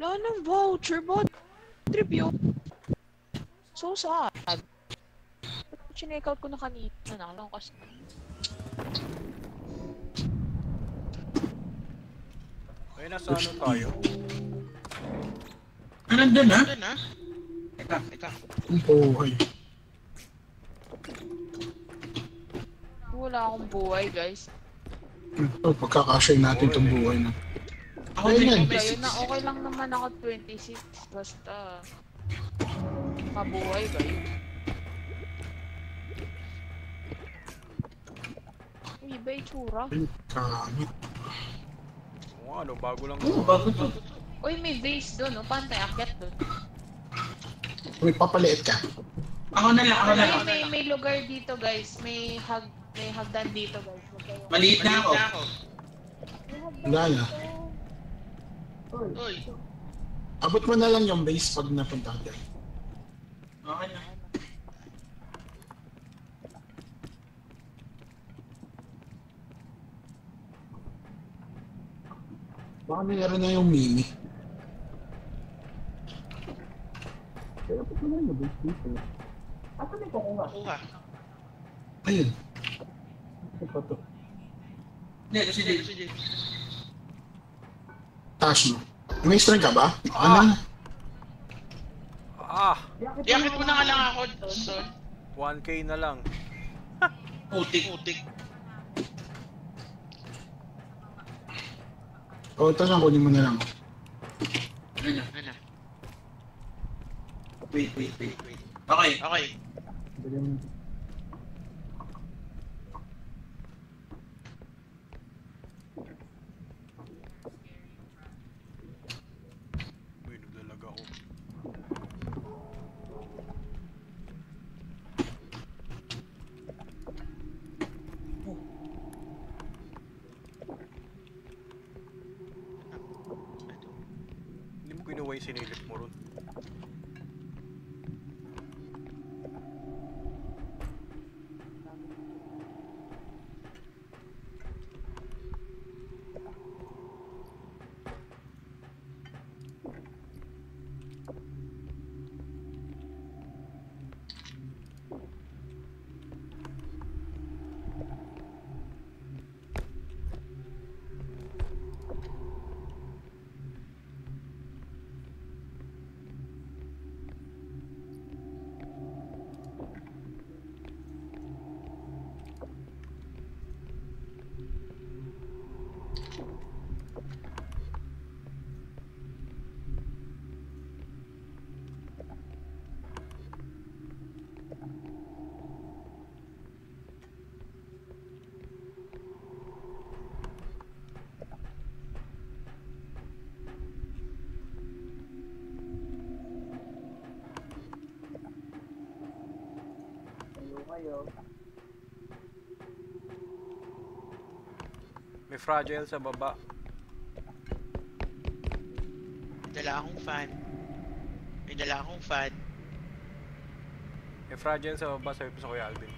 Wala nang voucher, bad trip yun. So sad. Chinek out ko na kanina. Lang kasi. Ay, nasa ano tayo? Nandun ha? Teka. Ang buhay. Wala akong buhay, guys. Ito, pagkakasya natin itong buhay na. Ako Ayun din yan. yung Kayo basic. na okay lang naman ako 26. Basta mabuhay kayo. Iba itsura. Kamit. Oo, ano, bago lang. Oo, bago to. Uy, may base doon, oh. Paano tayo akyat doon? May papaliit ka. Ako na lang. May lugar dito, guys. May hagdan dito, guys. Maliit na ako. Wala na. Uy. Abot mo na lang yung base pag napunta ka dyan. Okay na. Baka mayroon na yung mini. Pero abot mo na yung base dito. Asa may kukuha? Kuha. Ayun. Ito pa to. Hindi, kasi din. Taas mo. May string ka ba? Ano? Ah! Yakit mo na nga lang ako, Sol. 1K na lang. Putik. O, ito lang, kunin mo na lang. Ano? Wait. Okay. Dali mo. Uy, naglalag ako. Hindi mo kinuha yung sinilip mo ron. May fragile sa baba. Dala akong fan. May dala akong fan. May fragile sa baba, sabi ko sa Kuya Alvin.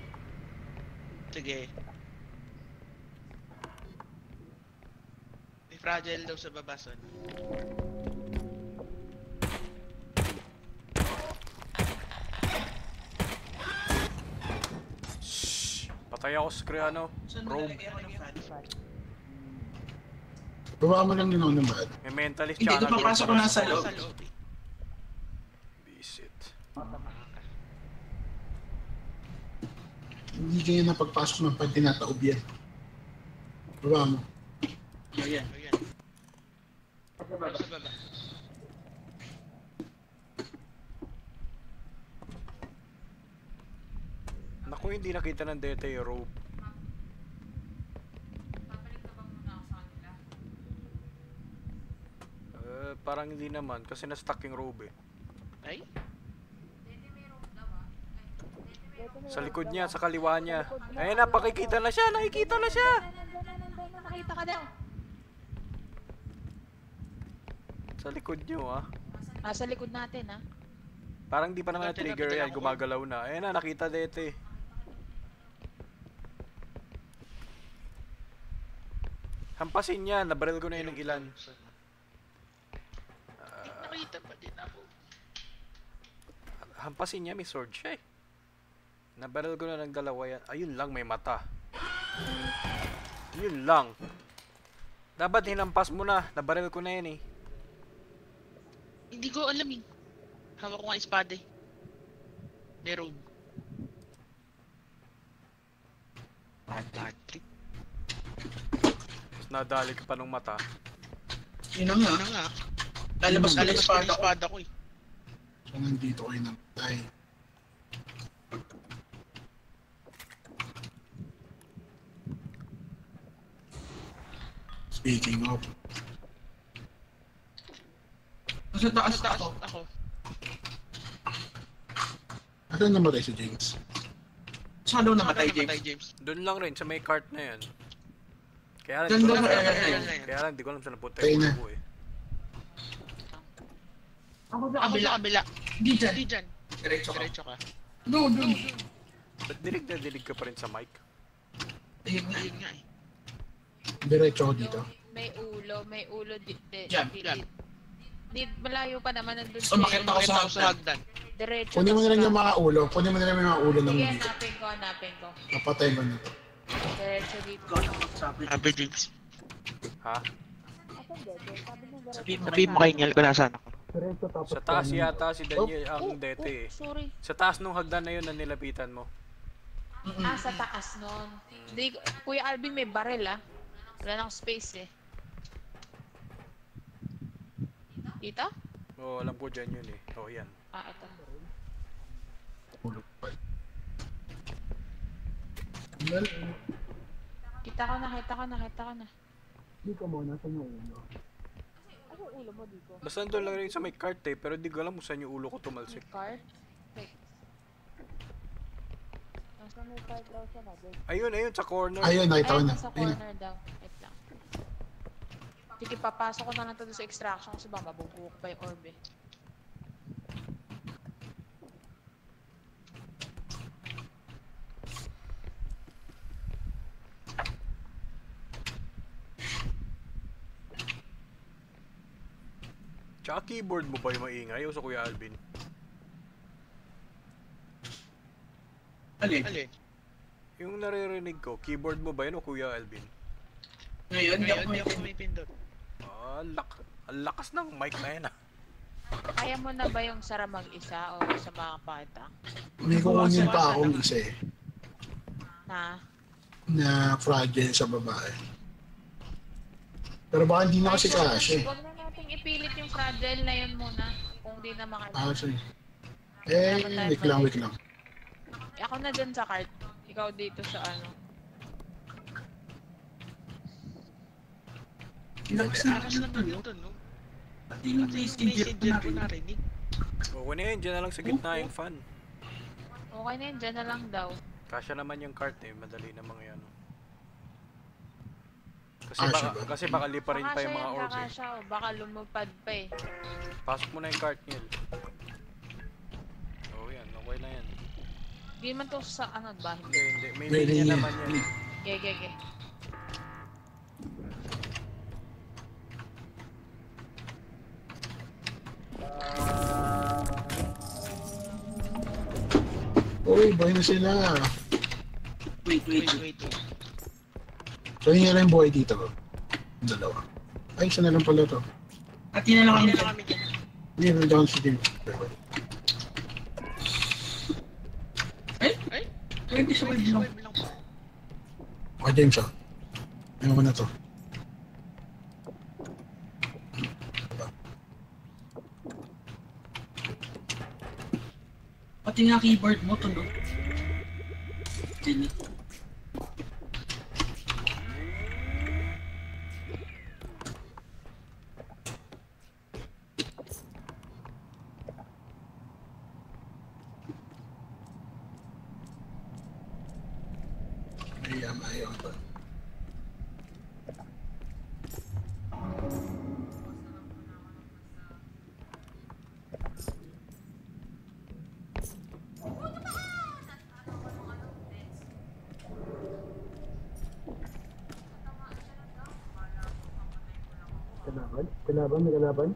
Sige. May fragile daw sa baba, Son. Shhh! Patay ako sa ano, robe. Baba mo lang din ako ng bad. May mentalist Hindi, channel. papasok ko na sa loob. Visit. Hindi kayo napagpasok ng pagtinataob yan. Baba mo. Ayan. Sa baba. Naku, hindi nakita ng Dete yung robe. Parang hindi naman, kasi na-stuck yung robe eh. Ay? Sa likod niya, sa kaliwa niya. Ayun na, nakikita na siya! Nakita ka daw. Sa likod niyo ah. Sa likod natin, ha? Parang di pa naman Dati na-trigger napitan yan, ako. gumagalaw na. Ayun na, nakita Dete. Hampasin niya, nabaril ko na yun ng ilan. Papalitan pa din ako. Hampasin niya, may sword siya eh. Nabaril ko na ng dalawa yan. Ayun lang, may mata. Yun lang. Dapat hinampas mo na. Nabaril ko na yan eh. Hindi ko alam eh. Hawak ko nga espada eh. Nerod. Bad trip. Tapos nadali ka pa ng mata. Yun na nga. Ano nga? Lalabas ko na Lalabas ko espada yung ko. espada ko eh. So, nandito kayo namatay. Speaking of. Nasa taas Sa taas ako. ako. Asan namatay si James? Saan daw namatay, Namatay, James? James. Doon lang rin, sa may cart na yan. Kaya lang, Diyan di ko daw alam, na- kaya lang, di ko alam saan napunta Tayo yung na. ulo ko eh. Ako Ako sa kabila. Di dyan. Hindi dyan. Diretso ka. Diretso ka. No, dun. Ba't dilig na dilig ka pa rin sa mic? Ayun nga. Ayun nga eh. Diretso ako dito. May ulo dito. Diyan, diyan. Malayo pa naman nandun So, makita ko Bakit sa ako sa hagdan? Diretso. Kunin mo na lang basta. yung mga ulo. Kunin mo na lang yung mga ulo ng Sige, dito. hanapin ko. Napatay mo na to. Diretso dito. Sabi James. Ha? Sabihin mo kay Ngel kung nasaan ako. Diretso tapos. Sa taas yata si Daniel ang Oh, dete eh. sorry. Sa taas nung hagdan na yun na nilapitan mo. Sa taas nun. Hindi, Kuya Alvin may baril Wala nang space eh. Dito? Oo, alam ko dyan yun eh. Oo, yan. Ito. Ulo pa. Well, Kita ko na. Hindi ka muna sa yung ulo. Ano ulo mo dito? Basta nandun lang rin sa may cart eh, pero di ko alam kung saan yung ulo ko tumalsik. Cart? Wait. Nasa may cart daw siya na. Ayun, sa corner. Ayun, nakita ko na. Nasa Ayun. corner daw. Wait lang. Sige, papasok ko na lang to sa extraction kasi ba mabubuo ko pa yung orb eh. Tsaka keyboard mo ba yung maingay o sa Kuya Alvin? Alin? Alin? Yung naririnig ko, keyboard mo ba yun o Kuya Alvin? Ngayon, Ngayon, hindi ako may pindot. Ang lakas ng mic na yan ah. Kaya mo na ba yung Sara mag-isa o sa mga kapata? May kukunin pa akong isa eh. Na? Na fragile sa babae. Pero baka hindi na kasi kasi. Huwag na nating ipilit yung fragile na yun muna. Kung di na Ah, makailangan. sige. Wait lang. Ako na dyan sa cart. Ikaw dito sa ano. Aras na dun, no? Pati yung messenger ko narinig. Oo na yun, dyan na lang sa gitna yung fan. Okay na yun, dyan na lang daw. Kasya naman yung cart eh, madali namang yan. Kasya ba? Kasi baka liparin pa yung mga orb eh. Kakasya o baka lumupad pa eh. Pasok mo na yung cart Neil. Oo yan, okay na yan. Hindi man to sa ano ba? Hindi. May May linya linya. naman yan. Gege. Uy, buhay na sila. Wait. So, yun nga lang yung buhay dito. Dalawa. Ay, isa na lang pala to. At yun na lang Hindi kami na kami dyan. Hindi, nandiyan si James. Ay? Pwede sa web lang. Web lang po. O, James ah. Ayaw mo na to. Pati nga keyboard mo, tunog. Dinig. Ayaw to. Kalaban? May kalaban?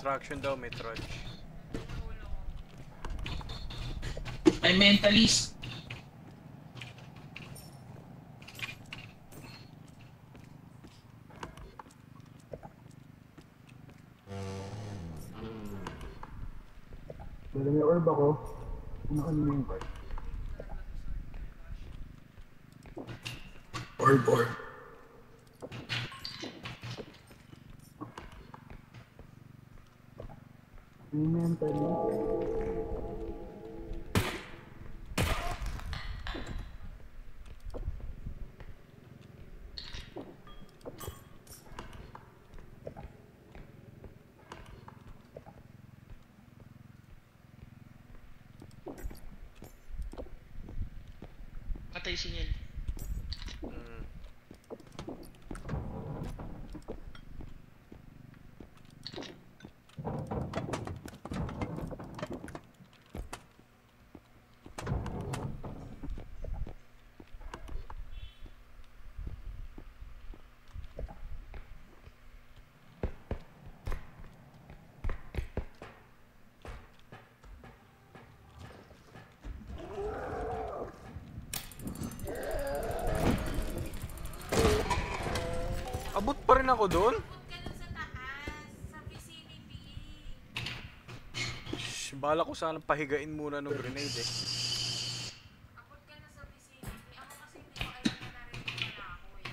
Extraction daw, may trudge. Ay, mentalist. Dala may orb ako. Ano kanina yung card? Orb. Mentally. Patay sinyal. Mm. Abot pa rin ako doon? Abot ka dun sa taas, sa vicinity. Shh, bala ko sana pahigain muna ng grenade eh. Abot ka na sa vicinity. Ako kasi hindi ko alam na narinig na ako eh.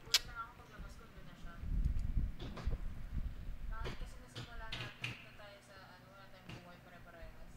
Gulat na ako paglabas ko, doon na siya. Bakit kasi nasimula natin na tayo sa wala tayong buhay pare-parehas.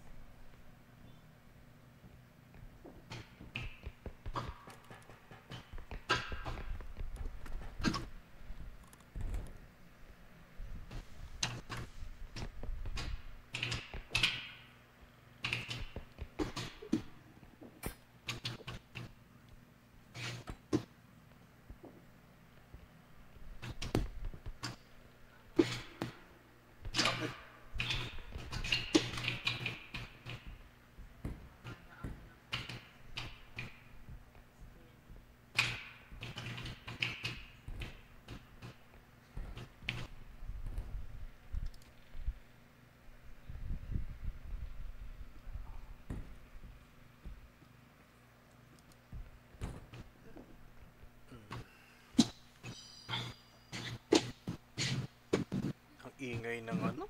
Ang ingay ng ano?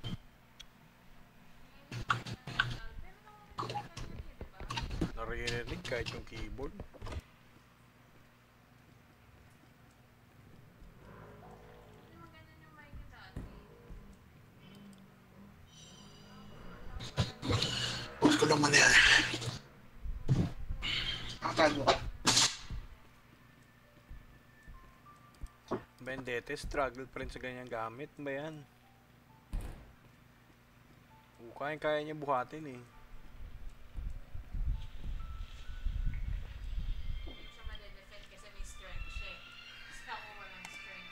Naririnig kahit yung keyboard. Hindi mo ganyan yung mic niya dati. Huwag ko naman yan. Nakatago ka. Vendetta, struggle pa rin sa ganyang gamit ba yan? Kaya niya buhatin eh. Hindi siya madedefend kasi may strength siya eh. Kasi ako walang strength.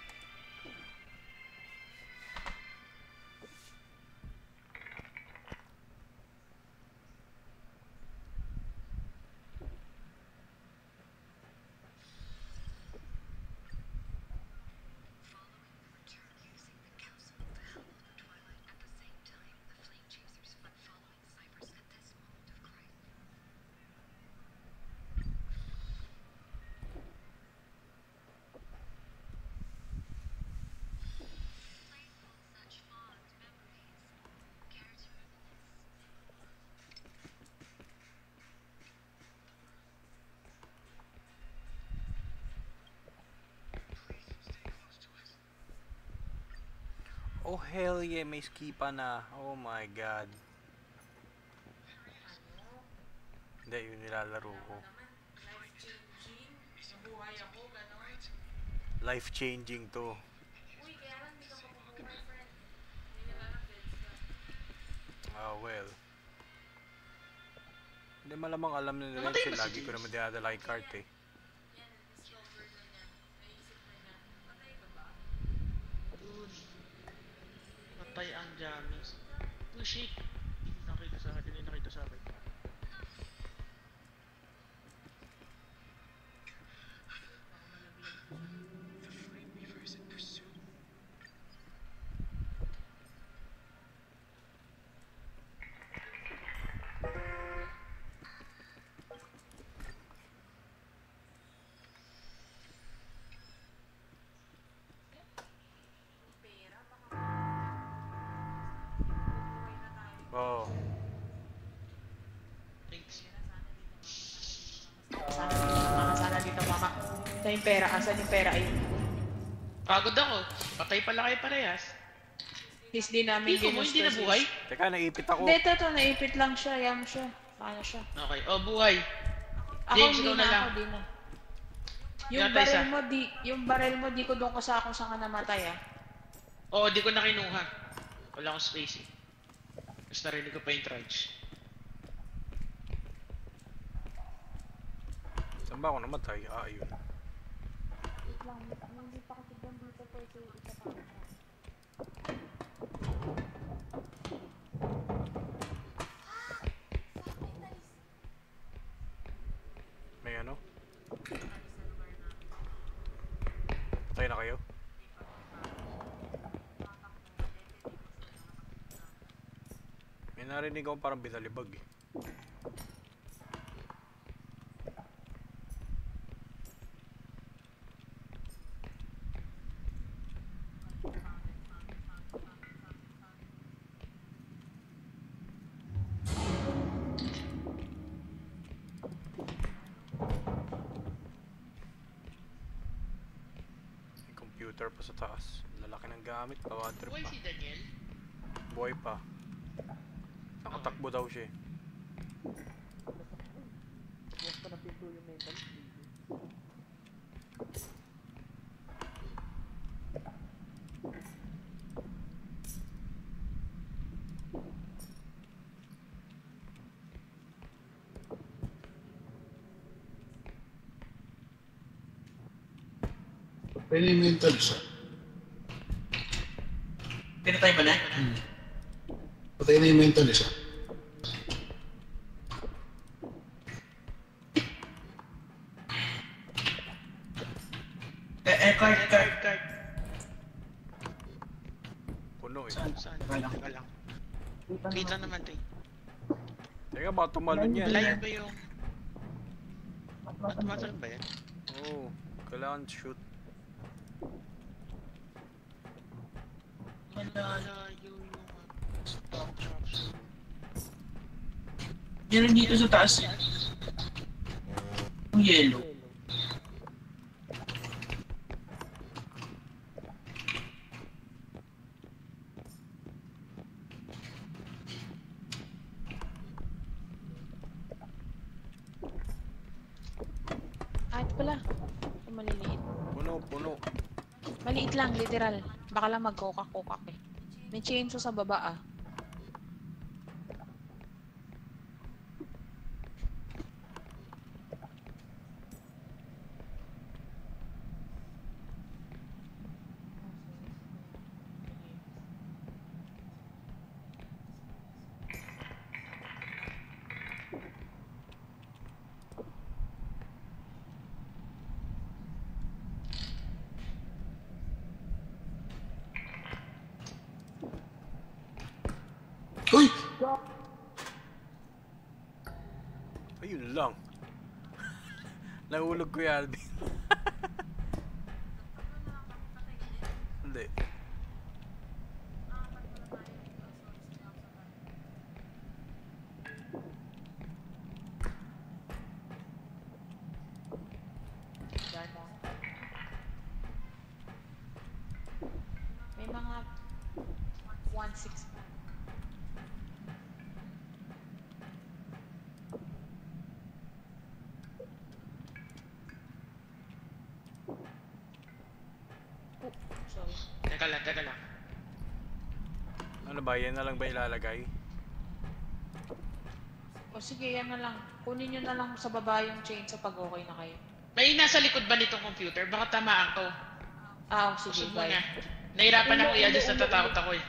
Oh hell yeah, may skipa na. Oh my god. Hindi, yun nilalaro ko. Life-changing. Nabuhay ako, gano'n. Life changing to. Uy, kaya lang di ka mabubuhay, friend. Hindi nila lang deads ka. Ah well. Hindi malamang alam na nila Namatay kasi ba si lagi ko James? naman dinadala yung cart eh. Yan, discover na niya. Naisip na niya. Patay ka ba? Dude. Patay ang Jamis. Oh shit. Nakita sa akin, nakita sa akin. Na yung pera, asan yung pera ayun? Pagod ako. Patay pala kayo parehas. Please di namin Pico mo, hindi na buhay? Teka, naipit ako. Hindi, ito, naipit lang siya, yam siya. Paano siya? Okay, buhay. Ako James, hindi ikaw na, na lang. ako di na. Yung Pinatay baril isa. mo, yung baril mo, di ko doon kasi kung saan ka namatay ah. Oo, di ko na kinuha. Wala akong space eh. Tapos narinig ko pa yung trudge. Saan ba ako namatay? Ah, ayun. Hindi pa kasi doon dito po ito yung isa pa. May ano? Patay na kayo? May narinig ako parang binalibag eh. May computer pa sa taas. Lalaki ng gamit, power trip Buhay pa. si Daniel? Buhay pa. Nakatakbo daw siya eh. Patay na yung mental siya. Pinatay mo na? Patay na yung mental siya. Card. Puno eh. Saan? Teka lang. Teka lang. Wait lang naman, Tay. Teka, baka tumalon yan. Malayo ba yung... Tumatalon ba yan? Oo, kailangan shoot. Malayo yung... drops. Meron dito sa taas. Yung yellow. Ah, ito pala. Ito maliliit. Puno. Maliit lang, literal. Baka lang magkokak-kokak eh. May chainsaw sa baba ah. Uy! Ayun lang. Nahulog ko yung Alvin. Hindi. May mga 1-6 pa. Oh, sorry. Teka lang. Ano ba? Yan na lang ba ilalagay? O sige, yan na lang. Kunin nyo na lang sa baba yung chainsaw pag okay na kayo. May nasa likod ba nitong computer? Baka tamaan ko. Ah, sige, Usog mo bye. na. Nahirapan ako i-adjust, natatakot ako eh.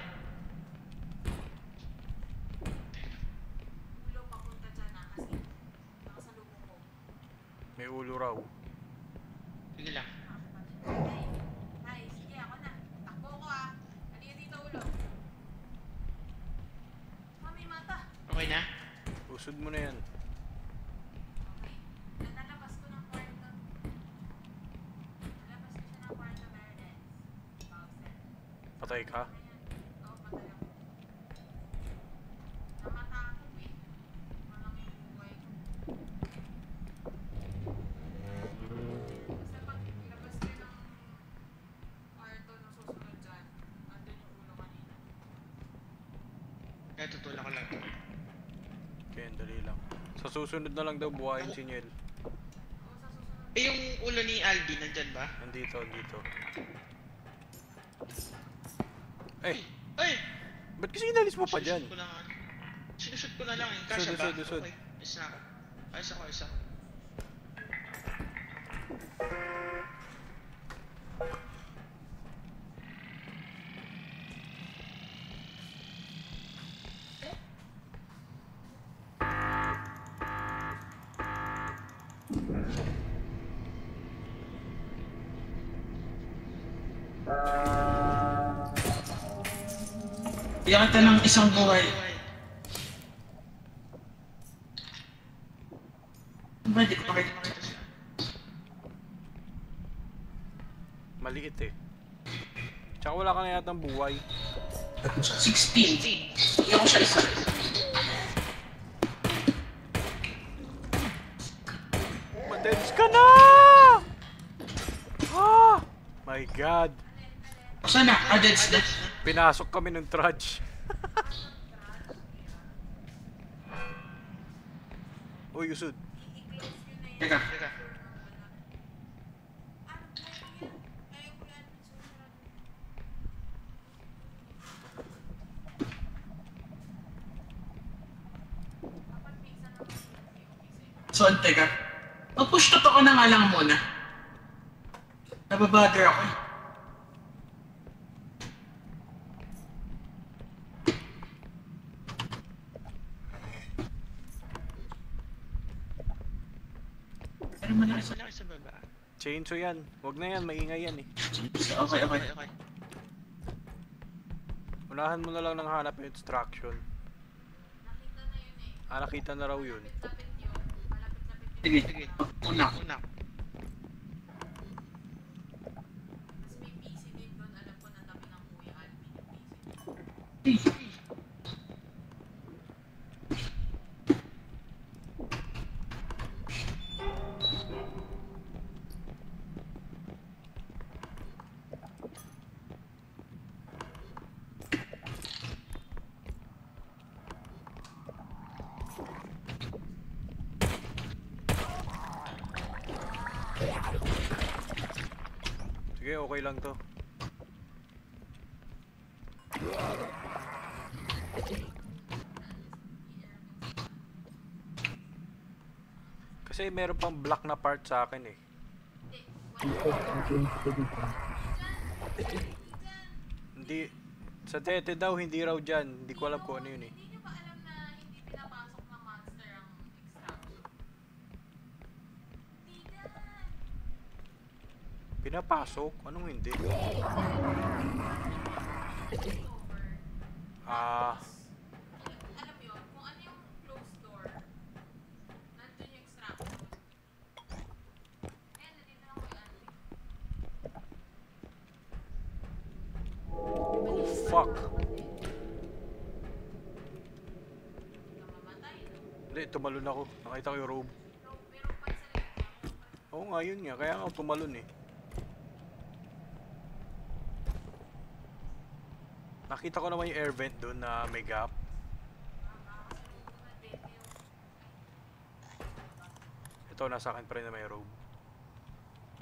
Ulo papunta dyan na kasi nakasalubong ko. May ulo raw. Sige lang. Hi, sige ako na. Takbo ko ah. Halika dito ulo. May mata. Okay na? Usod mo na yan. Okay. Nalabas ko ng kwarto. Nalabas ko siya ng kwarto, Meredith. Bowser. Patay ka? Oo, patay ako. Namata ako eh. Walang yung buhay ko. Basta pag Kaya tutulak ko lang. Okay, dali lang. Sa susunod na lang daw buhayin si Niel. Eh, yung ulo ni Alvin, nandyan ba? Nandito, dito. Eh, Ay! ba't kasi inalis mo pa dyan? Sinushoot ko na lang eh. Kasya ba? Susod. Okay. Ayos na ako. Ayos ako. Bigyan kita ng isang buhay. Ba, di ko makita. Maliit eh. Tsaka wala ka na yatang buhay. 16. Bigyan ko siya isa. Madens ka na! Ah! My God. Saan na? That's that. Pinasok kami ng trudge. Uy, usod. Teka. So, teka. Mag-push to ko na nga lang muna. Nababother ako eh. Pero malaki sa... Malaki sa baba. Chainsaw yan. Huwag na yan, maingay yan eh. Okay. Okay. Unahan mo na lang ng hanap yung instruction. Nakita na raw yun. Sige. Sige. Una. Una. Tapos may PC din doon, alam ko na tabi ng Kuya Alvin yung PC. Sige, okay lang to. Kasi meron pang black na part sa akin eh. Hindi. Sa tete daw, hindi raw dyan. Hindi ko alam kung ano yun eh. Hindi nyo ba alam na hindi pinapasok ng monster ang extraction? Pinapasok? Anong hindi? Ah, Alam mo yun, kung ano yung closed door, nandun yung extraction. Eh, nandito na Kuya Alvin. oh fuck. Namamatay, no? Hindi, tumalon ako. Nakita ko yung robe. Pero pa sa likod. Oo nga, yun nga. Kaya ako tumalon eh. Nakita ko naman yung air vent doon na may gap. Ito, nasa akin pa rin na may robe.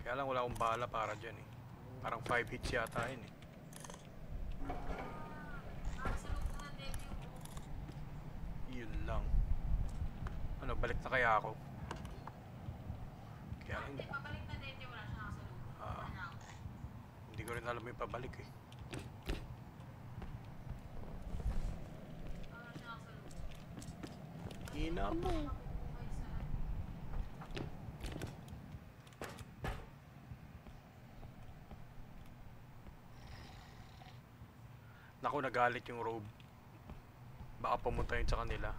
Kaya lang wala akong bala para dyan eh. Parang 5 hits yata yun eh. Yun lang. Ano, balik na kaya ako? Kaya lang, Hindi, pabalik na din, wala siya nakasalubong. hindi ko rin alam yung pabalik eh. Wala siya nakasalubong. Ina mo. Naku, nagalit yung robe. Baka pumunta yun sa kanila.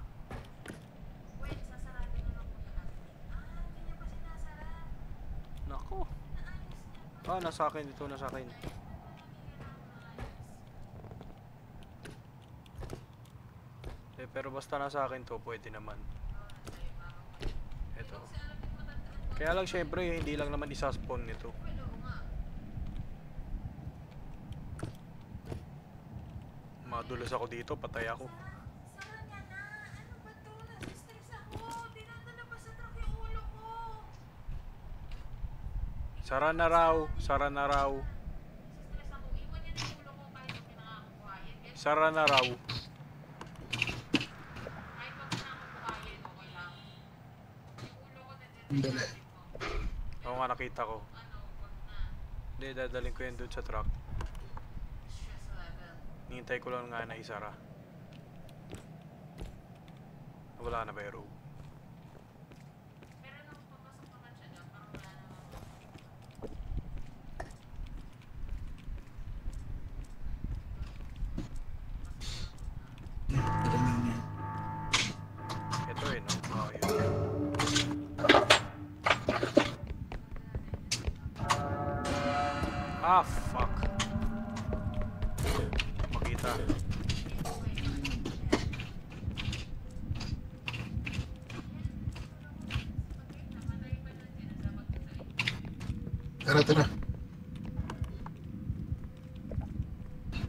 Wait, sasarado na lang Kuya Alvin. Hindi niya pa sinasara. Naku. Naayos niya pa. Ah, nasa akin. Dito, nasa akin. Eh, pero basta nasa akin to, pwede naman. Ito. Kaya lang syempre, hindi lang naman isa-spawn nito. Madulas ako dito, patay ako. Sara na raw. Sara na raw. Stress ako. Iwan yan yung ulo ko kahit pag pinangakuhayan. Kahit Sara na raw. pag pinangakuhayan, okay lang. Yung ulo ko na Ang dali. Oo nga, nakita ko. ano, wag na. Hindi, dadalhin ko yun doon sa truck. Stress level. Hintay ko lang nga na isara. Wala na ba yung rope? Pero nung papasok naman siya doon, parang wala naman. Ito eh, no? Oo, yun. Ah, fuck. Makita. Tara, tara.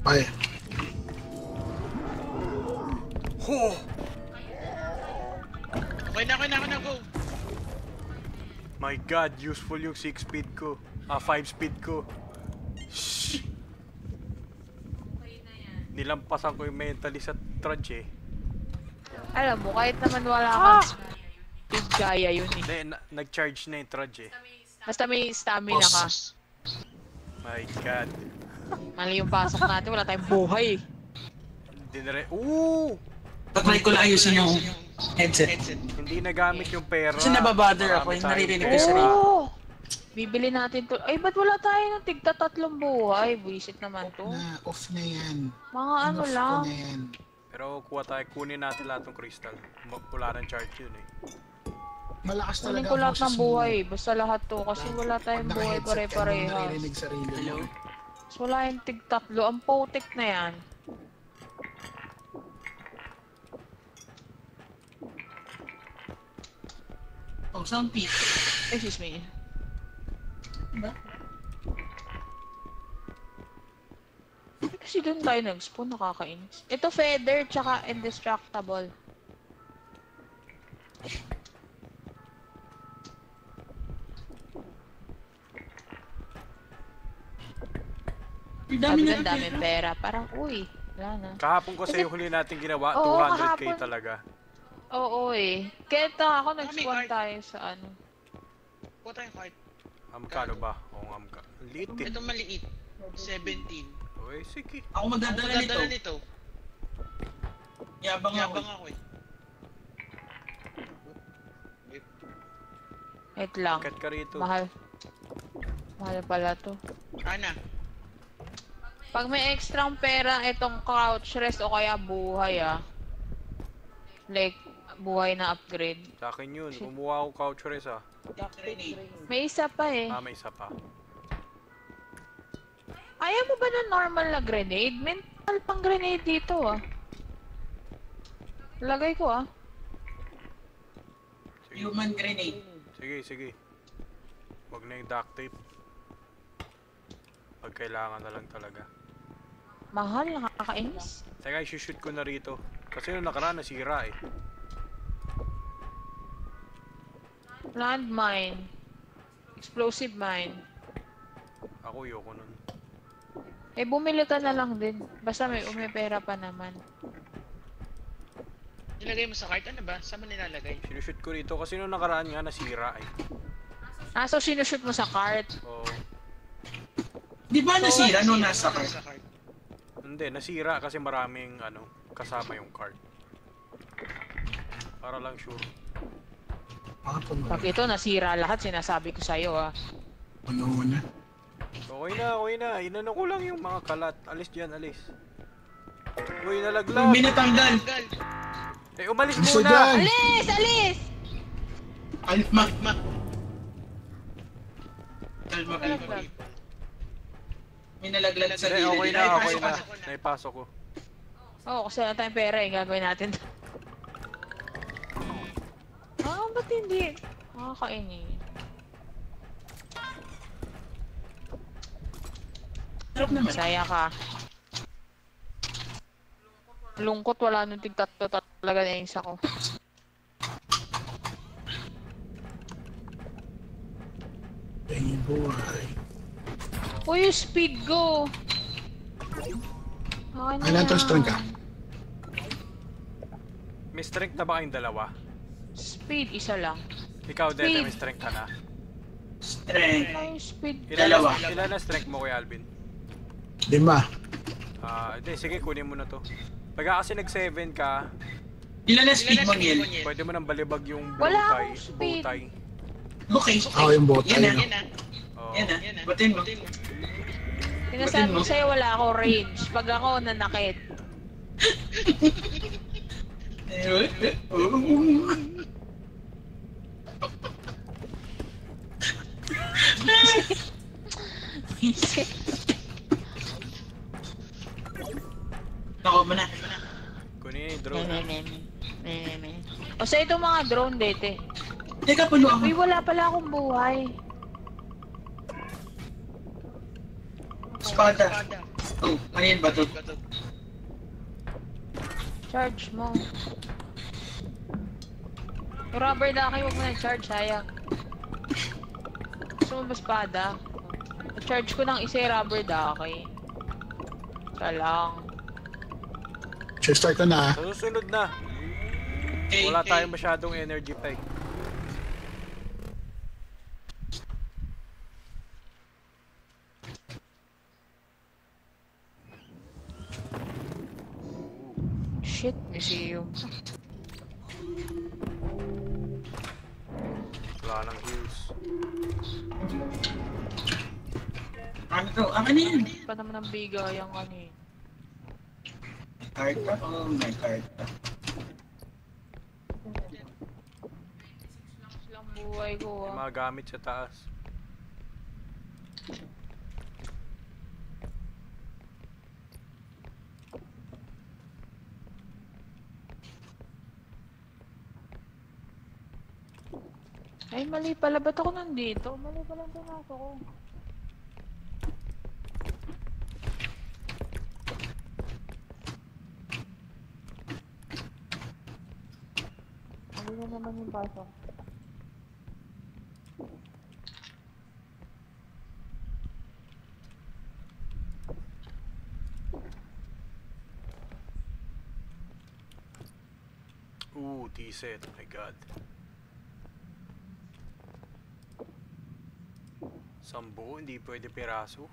Ay, Ho! Okay na, go! My god, useful yung 6 speed ko. 5 speed ko. Shh! Okay na yan. Nilampasan ko yung mentally sa trudge eh. Alam mo, kahit naman wala kang speed, kaya yun eh. Hindi, nag-charge na yung trudge eh. Basta may stamina ka. My god. Mali yung pasok natin, wala tayong buhay. Dinire... Ooh! Patry ko lang ayusin yung headset. Hindi nagamit yung pera. Kasi nababother ako, Marami yung tayong naririnig ko pera. sa sarili. Oo! Bibili natin to. Ay, ba't wala tayo ng tigta 3 buhay? Buisit naman to. off na yan. Mga ano Off lang. ko na yan. Pero kunin natin lahat ng crystal. Wala ng charge yun eh. Malakas Kunin talaga ko ang lahat ng boses mo. buhay. Basta lahat to. Kasi wala tayong Pag buhay naka-headset ka, hindi mo pare-parehas. naririnig sarili mo. So, wala yung tig 3. Ang potek na yan. Oh, sound peak. Excuse me. Diba? Kasi doon tayo nag-spawn, nakakainis. Ito feather, tsaka indestructible. Ang dami Sabi na ng daming pera. Parang, uy, wala na. Kahapon kasi yung huli natin ginawa, Oo, 200k kahapon. talaga. Oo eh. Kaya ako Kami, nag-spawn card. tayo sa ano. Kuha tayong card. Magkano ba? Oo nga, liit eh. Ito maliit. 17. Uy, sige. Ako Ako magdadala nito. magdadala nito. Yabang ako. Yabang ako eh. Wait lang. Kat ka rito. Mahal. Mahal pala to. Ana. Pag may extrang pera, itong couch rest o kaya buhay Like, buhay na upgrade. Sa akin yun. Kumuha ako couch rest ah. Grenade. May isa pa eh. Ah, may isa pa. Ayaw mo ba ng normal na grenade? Mental pang grenade dito Lagay ko Sige. Human grenade. Sige. Huwag na yung duct tape. Pag kailangan na lang talaga. Mahal, nakakainis. Teka, isushoot ko na rito. Kasi nung nakaraan nasira eh. Landmine. Explosive mine. Ako yoko nun. Eh, bumili ka na lang din. Basta may pera pa naman. Nilagay mo sa card? Ano ba? Saan mo nilalagay? Sinushoot ko rito kasi nung nakaraan nga nasira eh. So sinushoot mo sa cart. Oo. Di ba nasira nung nasa Nasa card? card. Hindi, nasira kasi maraming kasama yung card. Para lang sure. Pag ito nasira lahat, sinasabi ko sa'yo Ano na? Okay na. Inano ko lang yung mga kalat. Alis dyan, alis. Uy, nalaglag. Minatanggal. Tanggal. Eh, umalis Isa muna! dyan! Alis! Alis! Kalma. Kalma. May nalaglag sa Hindi, gilid. okay na. Ay, pasok. Naipasok ko. Oo, kasi wala tayong pera gagawin natin. Ba't hindi? Nakakainis. Sarap naman. Masaya ka. Lungkot, wala nung tig-tatlo talaga na isa ko. Tingin. Buhay. Uy, yung speed go. Okay na Ilan to yan. strength ka? May strength na ba kayong dalawa? Speed, isa lang. Ikaw, Dede, Speed. may strength ka na. Strength. Ay, speed. Dalawa. Ilan na strength mo, Kuya Alvin? 5. Hindi, sige, kunin mo na to. Pagka kasi nag-7 ka, Ilan na speed mo, Niel? pwede mo nang balibag yung Wala bowtie. akong speed. Bowtie. Okay. Ako yung bot. Yan na. Ayun. Yan na. Oo. Yan na. Yan na. Batin mo. Sinasabi Batin ko mo. sa'yo, wala ako range. Pag ako nanakit. Nako mo na. Kunin yung drone. O sa itong mga drone, Dete. Teka, puno ako. Uy, wala pala akong buhay. Espada. Oh, ano yan ba to? Charge mo. Yung rubber ducky, huwag mo na charge, sayang. Gusto mo ba espada? Charge ko ng isa yung rubber ducky. Isa lang. Start ko na. Sa susunod na. Okay. Wala tayong masyadong energy pack. Shit, museum. Wala nang heals. Ano to? Ano yan? Pa naman ang bigay ang kanina. Card pa? Oh, may card pa. Lang buhay ko Yung ah. mga gamit sa taas. Ay, mali pala. Ba't ako nandito? Mali pala ang pinasok ko. Mali na naman yung pasok. Ooh, T-set. Oh my god. Sambu, hindi pwede piraso.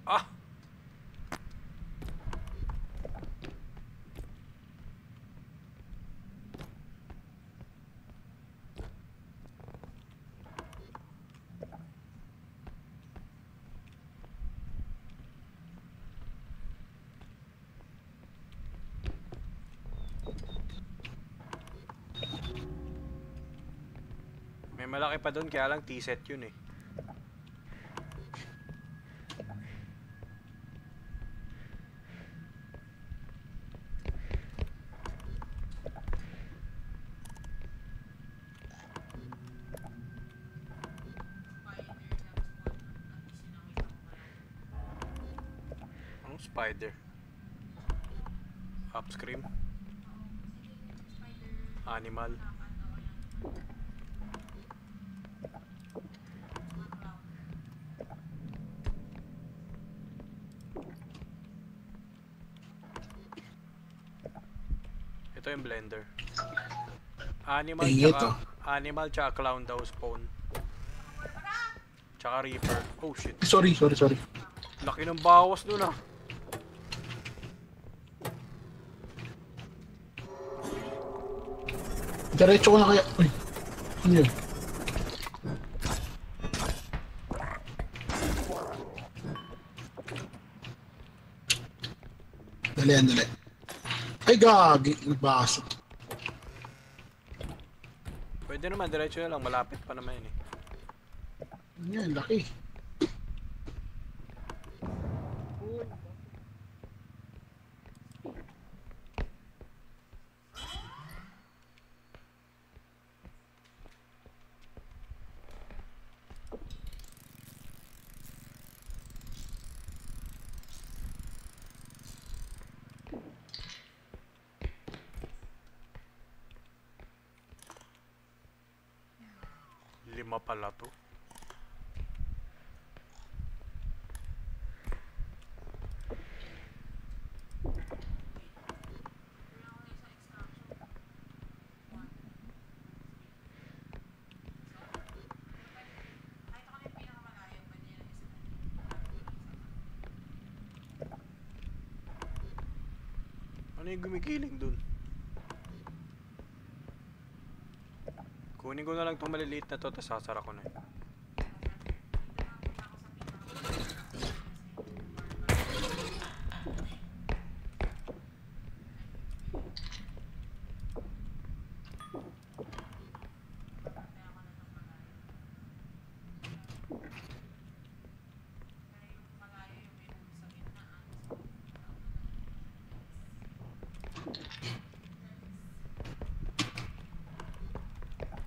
Ah! May malaki pa doon, kaya lang T-set yun eh. Ang spider. Upscream. Animal. Ito yung blender. Animal Ay, tsaka ito. animal tsaka clown daw spawn. Tsaka reaper. Oh shit. Sorry. Laki ng bawas dun ah. Diretso ko na kaya. Uy. Ano yun? Dali. Ay, gagi. Nagbasok. Pwede naman, diretso na lang. Malapit pa naman yun eh. Yan, laki. Lima pala to. Kahit ako na yung pinakamalayo, pwede na isa. Ano yung gumigiling dun? Kunin ko na lang itong maliliit na to, tapos sasara ko na yun.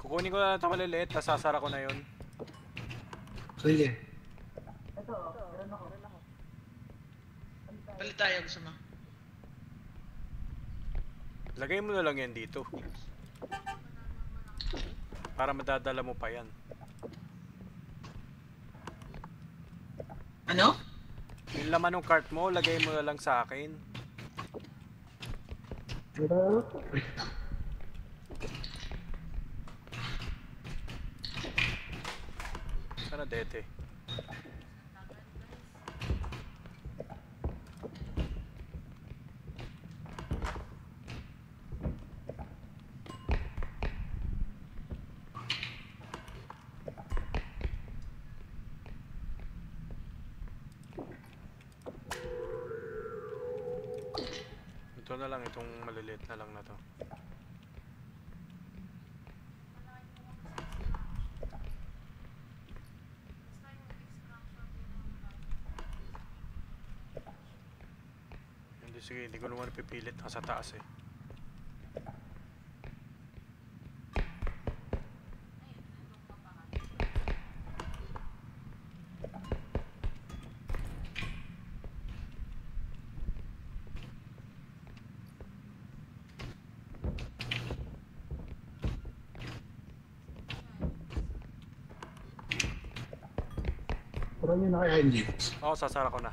Kukunin ko na lang itong maliliit, tapos sasara ko na yun. Sige. Palit tayo, gusto mo. Lagay mo na lang yan dito. Para madadala mo pa yan. Ano? Yung laman ng cart mo, lagay mo na lang sa akin. Sana dete. Ito na lang, itong maliliit na lang na to. Hindi, sige, hindi ko naman pipilit nasa taas eh. Pero yun na kaya hindi. Oo, sasara ko na.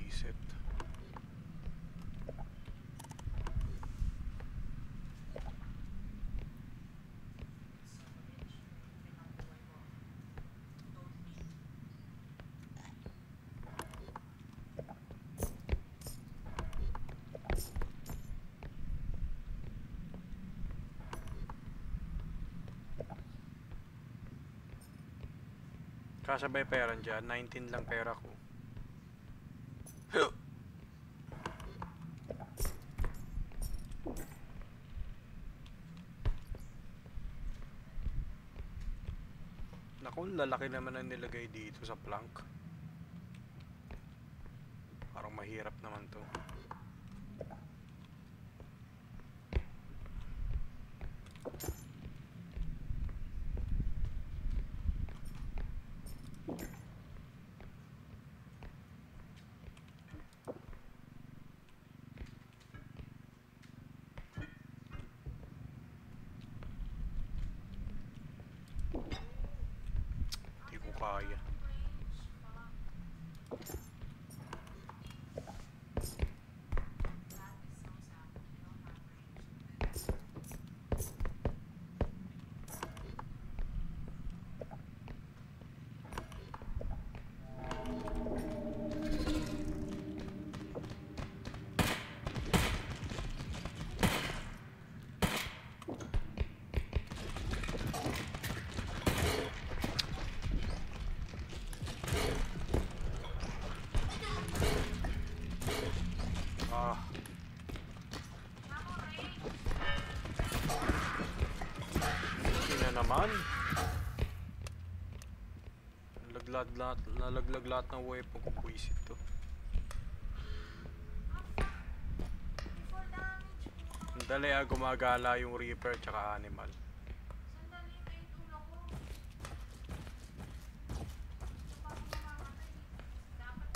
Set. Kasabay pera dyan, 19 lang pera ko. Naku, lalaki naman ang nilagay dito sa plank. Parang mahirap naman to. Hindi ko kaya. Ah. Hindi na naman. Nalaglag lahat ng weapon ko, buisit to. Dali gumagala yung Reaper tsaka Animal. Sandali, may tulong ko. Paano mamamatay? Dapat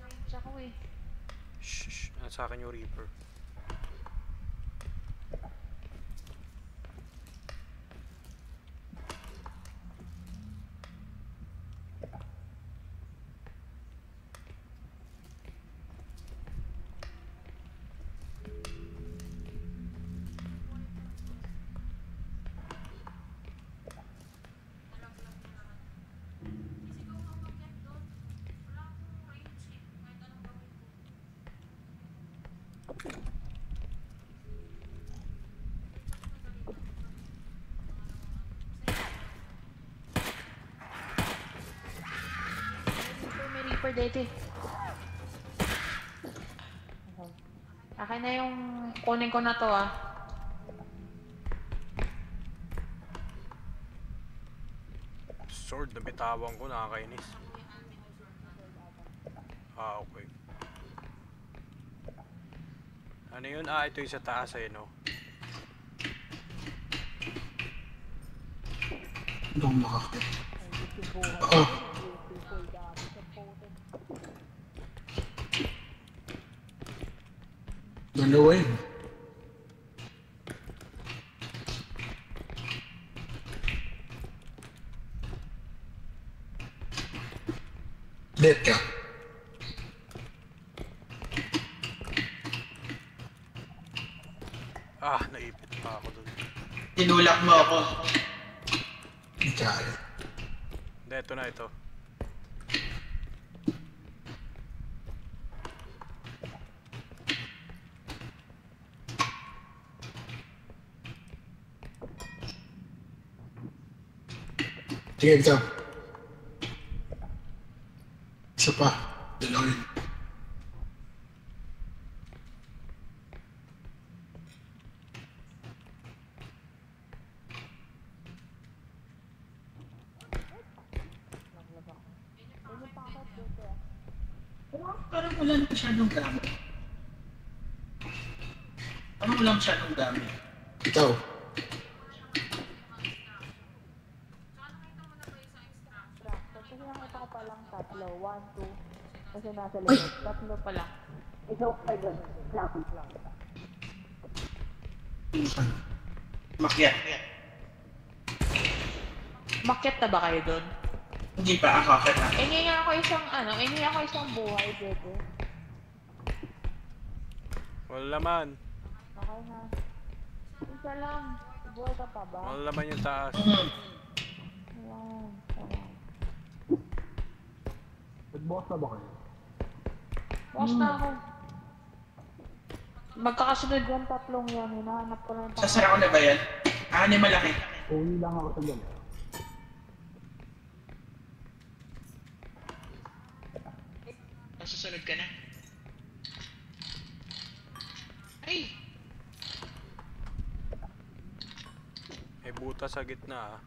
Range ako eh. Shh, nasa akin yung Reaper. nalaglag mo naman. Kasi ikaw ang makyat doon. Wala akong range eh. Kahit anong gawin ko. May Reaper dito eh. Akin na yung kunin ko na to ah. Sword na bitawan ko, nakakainis. Ah, okay. Ano yun? Ah, ito yung sa taas eh, no? Hindi ako makakit. Oo. Dalawa yun. Dead ka. Ah, naipit pa ako dun. Tinulak mo ako. Hindi kaya. Hindi, ito na ito. Sige, ito. Isa pa. Dalawa yun. Parang wala na masyadong gamit. Parang wala masyadong gamit. Ikaw. Tsaka nakita mo na ba yung sa extraction? Kasi nakita ko pa lang tatlo. 1, 2. Kasi nasa likod. Tatlo pa lang. Makyat. Makyat na ba kayo dun? Hindi pa ako akit na. Hingi ako isang buhay dito. Wala laman. Okay na. Isa lang. Buhay ka pa ba? Wala laman yung taas. Ayan. Ayan. Nag-boss na ba kayo? Bukas na ako. Magkakasunod yung tatlong yan. Hinahanap ko lang yung Sasara ko na ba yan? Ah, hindi malaki. Uwi lang ako sa galit. Nasusunod ka na. Ay! May butas sa gitna ah.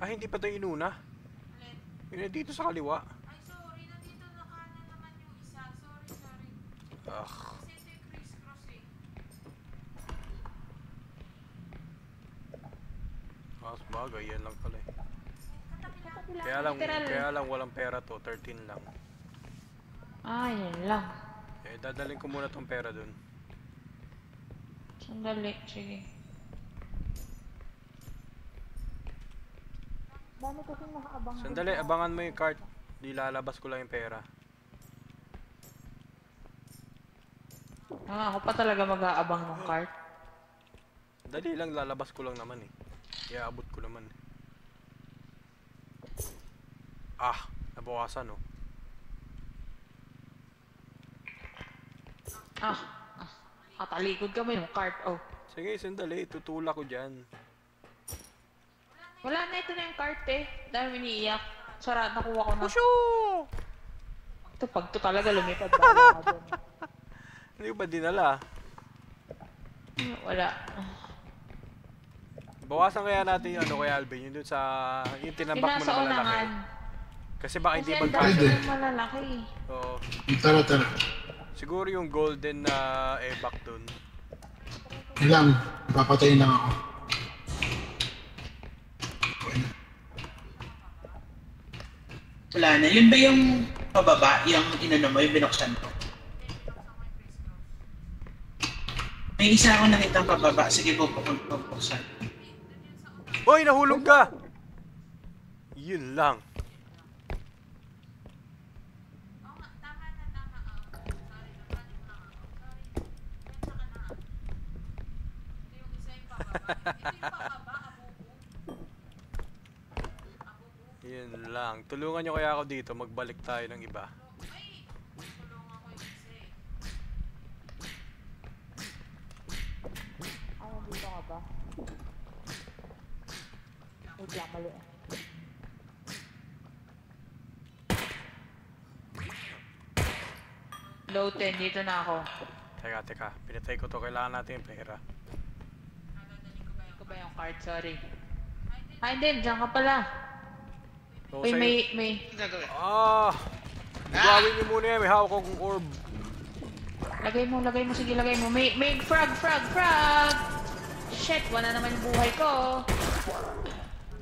Ah, hindi pa tayo inuna. Alin? Yun na dito sa kaliwa. Ay, sorry. Nandito na kanan naman yung isa. Sorry. Ah, Kasi ito yung crisscross eh. mas bagay. Yan lang pala eh. Katabi lang. Kaya lang walang pera to. 13 lang. Ah, yun lang. Eh, dadalhin ko muna tong pera dun. Sandali, sige. Dami kasi nakaabang. Sandali, abangan mo yung cart. Di lalabas ko lang yung pera. Ah, ako pa talaga mag-aabang ng cart. Dali lang, lalabas ko lang naman eh. Iaabot ko naman eh. Ah, nabawasan oh. Katalikod kami ng cart. Oh. Sige, sandali. Tutulak ko dyan. Wala na, ito na yung cart eh. Dahil iniiyak. Sara, nakuha ko na. Pusho! Pag to talaga lumipad. Bala ka dun. Hindi ko ba dinala? Wala. Bawasan kaya natin yung ano kay Alvin. Yung dun sa... Yung tinambak mo Pinasa na malalaki. unahan. Kasi baka hindi Kasi ang magkasya. dami Pwede. ng malalaki. Oo. Tara. Siguro yung golden na evac dun. Yun lang. Papatayin lang ako. Wala na. Yun ba yung pababa? Yung inano mo, yung binuksan ko? May isa ako nakitang pababa. Sige po, buksan. Hoy, nahulog ka! Yun lang. Oo nga, tama na. Sorry, nabalik lang ako. Sorry. Kaya ka na. Ito yung isa yung pababa. Ito yung pababa, abubu. Yun lang. Tulungan nyo kaya ako dito. Magbalik tayo ng iba. Ay! Tulungan ko yung isa eh. Ay, dito ka ba? Wait lang, mali. Low 10, dito na ako. Teka. Pinatay ko to. Kailangan natin yung pera. Ito ba yung card? Sorry. Ay, hindi. Diyan ka pala. So, Uy, sa'yo- may... Ano gagawin? Ah! Gawin nyo muna yan. May hawak akong orb. Lagay mo. Sige, lagay mo. May frog! Shit, wala naman yung buhay ko.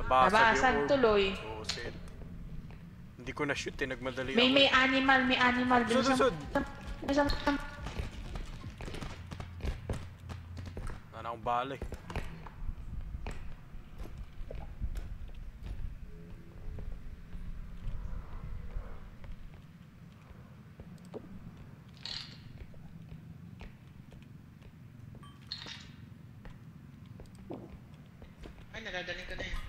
Nabasag yung orb. tuloy. Oh, shit. Hindi ko na-shoot eh. Nagmadali May ako. animal. Susud! Bilisan. Wala na akong bala eh. Ay, nagagaling ka na yun.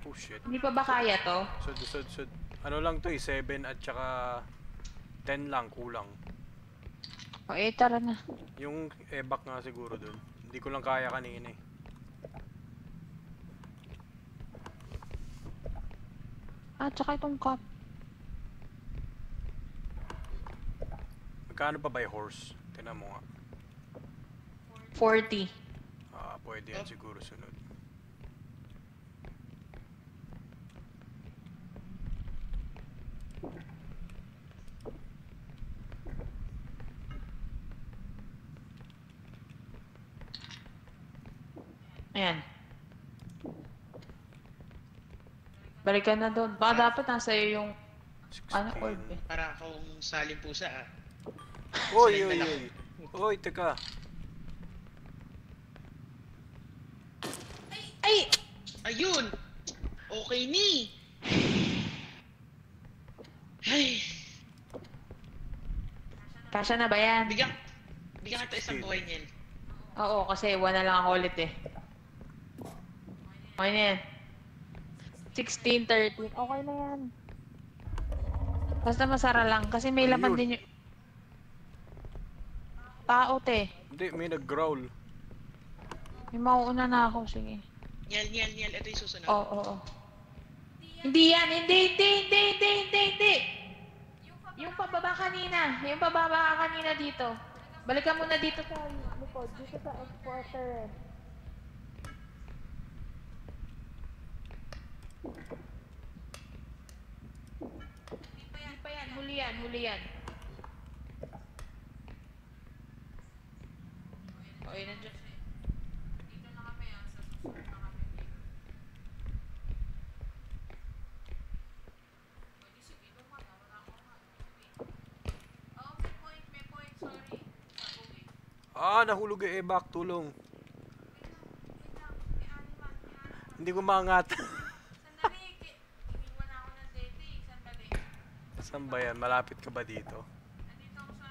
Oh shit. Hindi pa ba kaya to? Sud. Ano lang to eh, 7 at saka 10 lang, kulang. O tara na. Yung evac nga siguro dun. Hindi ko lang kaya kanina eh. Tsaka itong cup. Magkano pa ba yung horse? Tingnan mo nga. 40. Ah, pwede yan siguro sunod. Ayan. Balikan na doon. Baka dapat nasa iyo yung... 16. Ano, orb eh. Para akong saling pusa ah. Oy. Sila yung Oy, teka. Ay! Ayun! Okay ni! Ay! Kasya na ba yan? Bigyan kita isang buhay niyan. Oo, kasi 1 na lang ako ulit eh. Okay na yan. 16, 13. Okay na yan. Basta masara lang. Kasi may Ano laman yun? din yung... Tao, te. Hindi, may nag-growl. May mauuna na ako. Sige. Nyel, nyel, nyel. Ito yung susunod. Oo. Hindi yan. Hindi. Yung pababa kanina. Yung pababa kanina dito. Balikan mo na dito sa likod. Dito sa exporter. Hindi pa yan. Huli yan. O, yun nandiyan. Dito na kami sa susunod na kami. Pwede sige, dumaan na. Wala akong oh, may point, sorry. Sabuhin. Nahulog yung evac. Tulong. Wait lang, may animal. Hindi ko maangat. Sandali, iniwan ako ng dating. Sandali. Saan ba yan? Malapit ka ba dito? Nandito ako sa...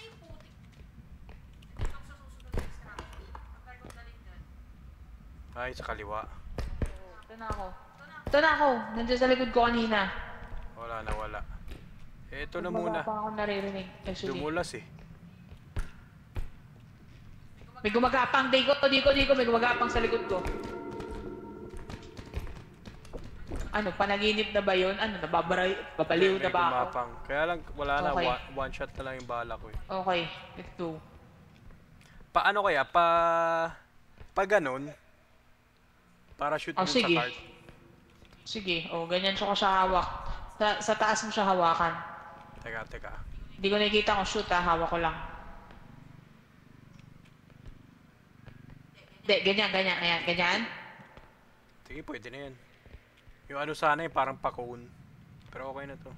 Ay, putik. Nandito ako sa susunod na extraction. After kong daling dyan. Ay, sa kaliwa. Ito na ako. Nandiyan sa likod ko kanina. Wala. Ito na muna. Pa ako naririnig. Actually. Dumulas eh. May gumagapang. Diko. May gumagapang sa likod ko. Ano, panaginip na ba yun? Ano, babaliw na May ba ako? gumapang. Kaya lang, wala na. Okay. One shot na lang yung bala ko eh. Okay, let's go. Paano kaya? Pa ganun? Para shoot mo Sige. sa cart. Sige, ganyan siya ko siya hawak. Sa taas mo siya hawakan. Teka. Hindi ko nakikita kung shoot hawak ko lang. Hindi, ganyan. Sige, pwede na yan. Yung ano sana eh, parang pa-cone. Pero okay na to.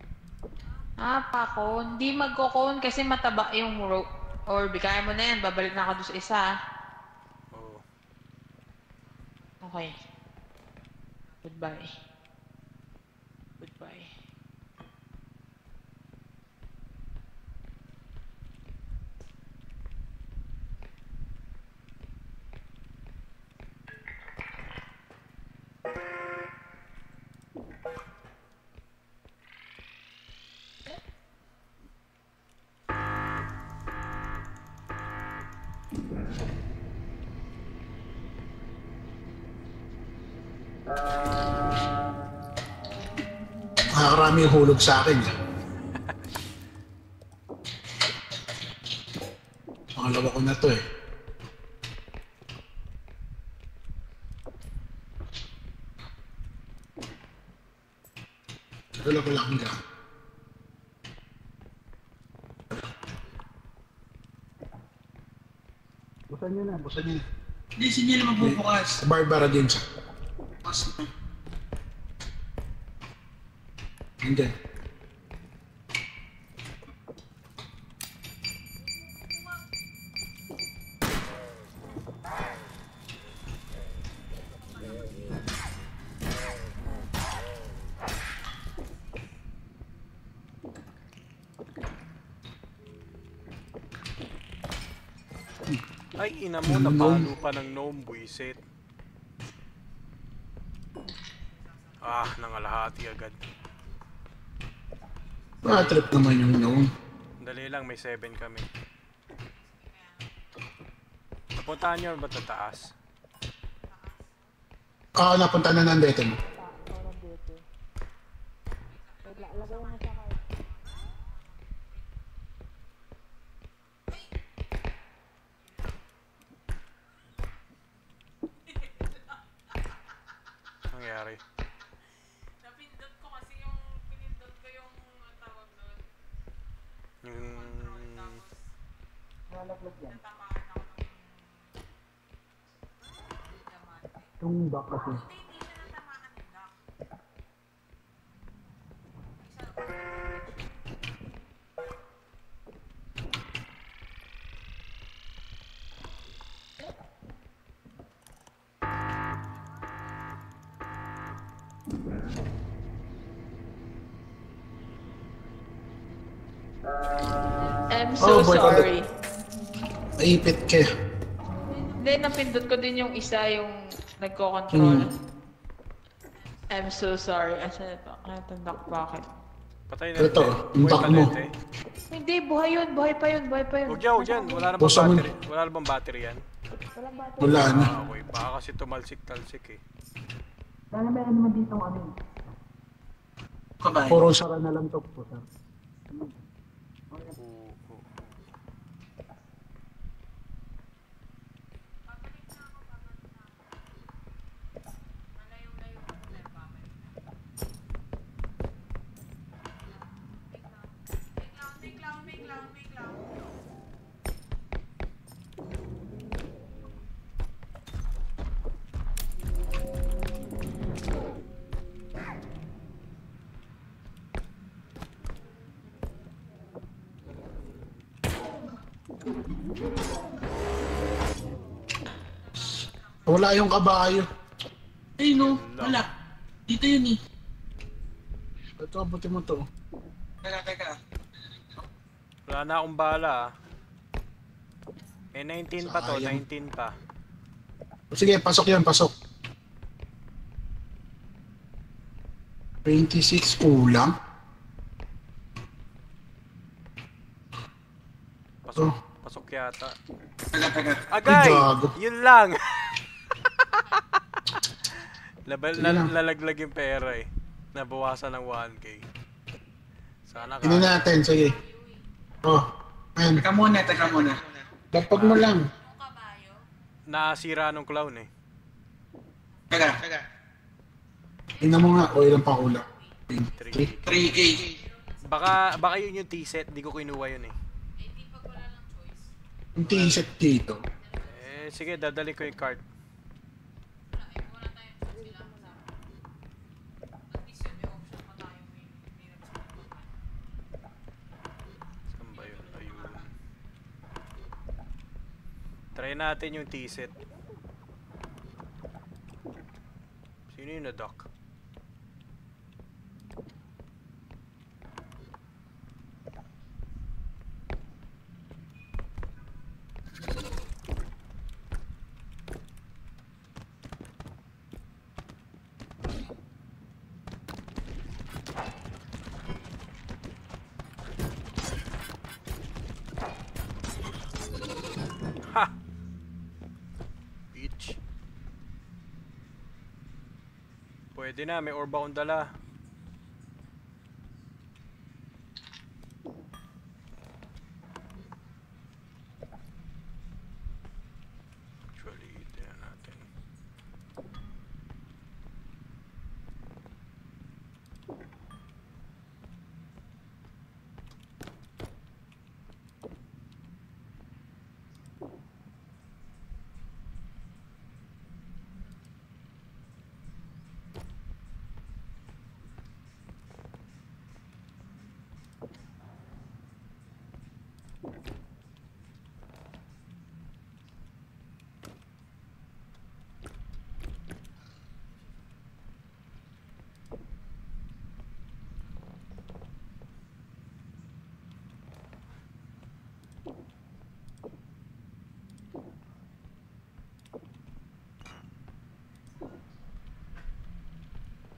Pa-cone. Hindi magko-cone kasi mataba yung rope. Or bigay mo na yan, babalik na ako doon sa isa. Oo. Okay. Goodbye. Nakakarami yung hulog sa akin. Pangalawa ko na to eh. Wala ko lang nga. Busan nyo na. Hindi, hindi na magbubukas. Sa Barbara din siya. Andyan. Ay, ina mo, napalo pa ng gnome, buisit. Nangalahati agad. Trip naman yung noon. Dali lang, may 7 kami. Napuntahan nyo ba sa taas? Napunta na nandito mo. Nangyari. Napindot ko kasi yung pinindot ko yung tawag doon. Yung... Tapos natamaan ako ng diamante. Yung back kasi. Hindi siya natamaan ng lock. I'm so boy, sorry. Naipit ka. Hindi, napindot ko din yung isa, yung nagko-control. I'm so sorry. Asan ito? Itong duck bakit? Patay na. Ito, yung Buhay duck pa mo. lente. Hindi, buhay yun. Buhay pa yun. Buhay pa yun. Huwag yan, huwag yan. Wala na bang Busa mo. battery? Wala na bang battery yan? Wala na. Ah, okay. Baka kasi tumalsik-talsik eh. Sana meron naman dito ano. Kabay. Puro sara na lang to po, sir. Oo. Malayo-layo ko na yung babalik na. May clown. Wala yung kabayo. Ay no, wala. Dito yun eh. Ito, abutin mo to. Teka. Wala na akong bala ah. Eh, 19 pa to. Sayang. 19 pa. Sige, pasok yan, pasok. 26 kulang. Pasok. Oh. Pasok yata. Teka. Agay! Ay, gago. Yun lang! Sige lang. Lalaglag yung pera eh. Nabawasan ng 1k. Sana ka. Tingnan natin, sige. Oh, ayan. Teka muna. Lapag mo lang. Yung kabayo. Nasira nung clown eh. Teka. Tingnan mo nga, o ilang pa kulang. 3k. 3K. Baka yun yung T-set. Di ko kinuha yun eh. Eh, di pag wala ng choice. Yung t-set dito. Eh, sige, dadali ko yung cart. Wala tayong choice. Kailangan sa... At least yun, may option pa tayo. May nagsasabakan. Saan ba yun? Ayun. Try natin yung T-set. Sino yung na-dock? Ha! Bitch. Pwede na, may orba akong dala. Actually, tingnan natin.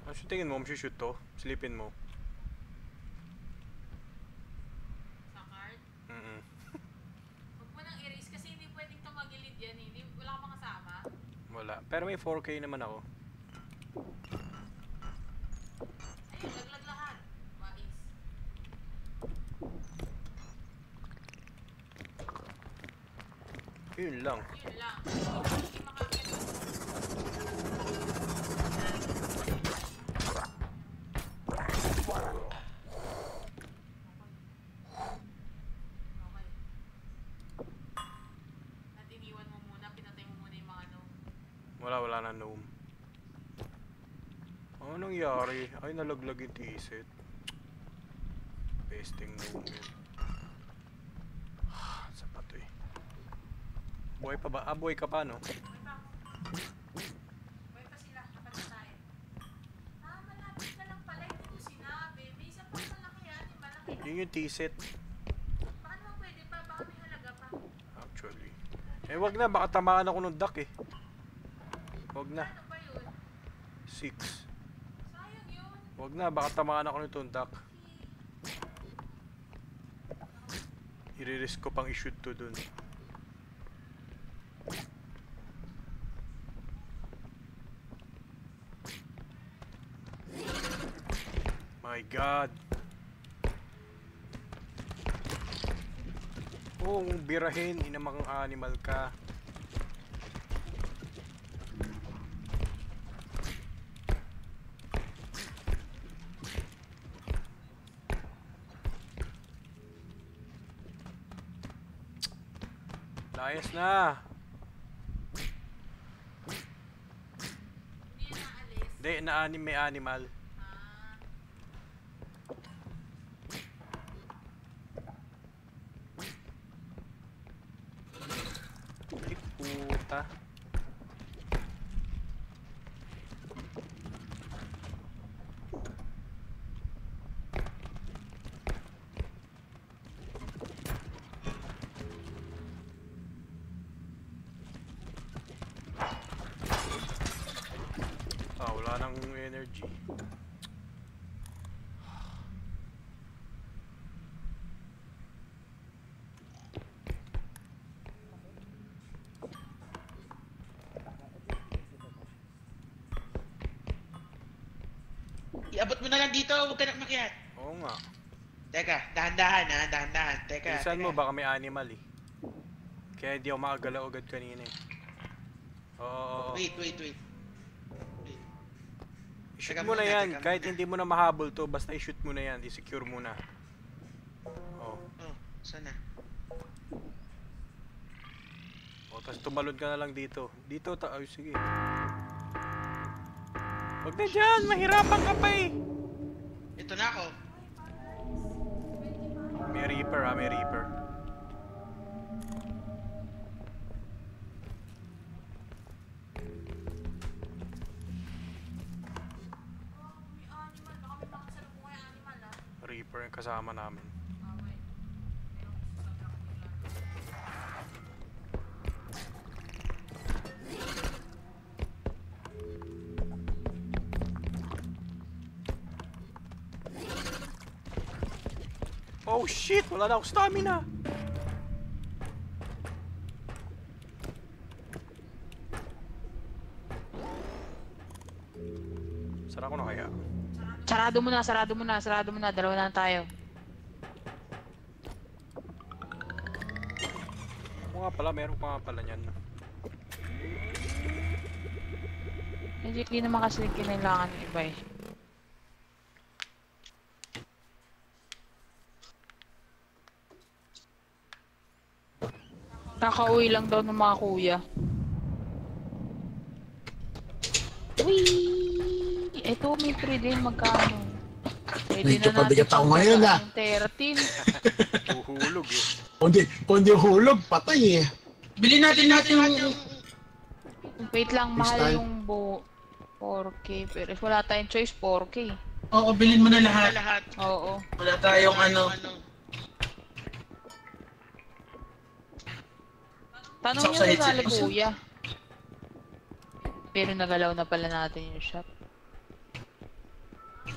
Ano siya tingin mo? Shoot to? Silipin mo. Sa card. Mm-mm. Huwag mo nang erase kasi hindi pwedeng tumagilid yan eh. Wala ka pang kasama. Wala. Pero may 4k naman ako. Ayun, laglag lahat. Wais. Yun lang. Yun lang. Hindi makakita. Okay. At iniwan mo muna, pinatay mo muna yung mga no. Wala na gnome. Ano nangyari? Ay, nalaglag yung T-set. Pesting gnome yun. Sa pato eh. Buhay pa ba? Ah, buhay ka pa no? Okay pa. Buhay pa sila, napatatayin. Malapit ka lang pala, hindi mo sinabi. May isa pang malaki yan, yung malaki. Yun yung T-set. Baka naman pwede pa, baka may halaga pa. Actually. Eh, wag na. Baka tamaan ako ng duck eh. Wag na. Ano ba yun? 6. Huwag na, baka tamaan ako ng tundak. I-risk ko pang i-shoot to dun. My God. Oo, birahin, inamang animal ka. Layas na. Hindi na naalis. Hindi, may animal. Ay, puta. Wala nang energy. Iabot mo na lang dito, huwag ka na umakyat. Oo nga. Teka, dahan-dahan ha, dahan-dahan. Teka, Bilisan teka. mo, baka may animal eh. Kaya di ako makagalaw agad kanina eh. Oo. Wait. I-shoot Teka mo na muna, yan, teka kahit muna. hindi mo na mahabol to, basta i-shoot mo na yan, i-secure mo na. Oh. Oh, sana. O, tapos tumalon ka na lang dito. Dito, ay sige. Huwag na dyan, mahirapan ka pa eh. Ito na ako. May Reaper ha, may Reaper. May animal. Baka may pakasalubong yung animal ah. Reaper yung kasama namin. Wait. Merong sasabrak bigla. Oh shit, wala na akong stamina. Sara ko na kaya. Sarado mo na. Dalawa na tayo. Oo nga pala, meron pa nga pala niyan. Hindi naman kasi kinailangan ng iba eh. Kakauwi lang daw ng mga kuya. Wee! Eto, may 3 din magkano. Pwede Medyo na pabigat ako ngayon, ah. ng 13. Uhulog eh. Kung di hulog, patay eh. Bili natin yung... Wait lang, This mahal time? yung 4K. Pero wala tayong choice, 4K. Oo, bilhin mo na Na lahat. lahat. Oo. Wala tayong ano. Tanong Sa nyo sa headset sali mo, sir? kuya. Pero nagalaw na pala natin yung shop.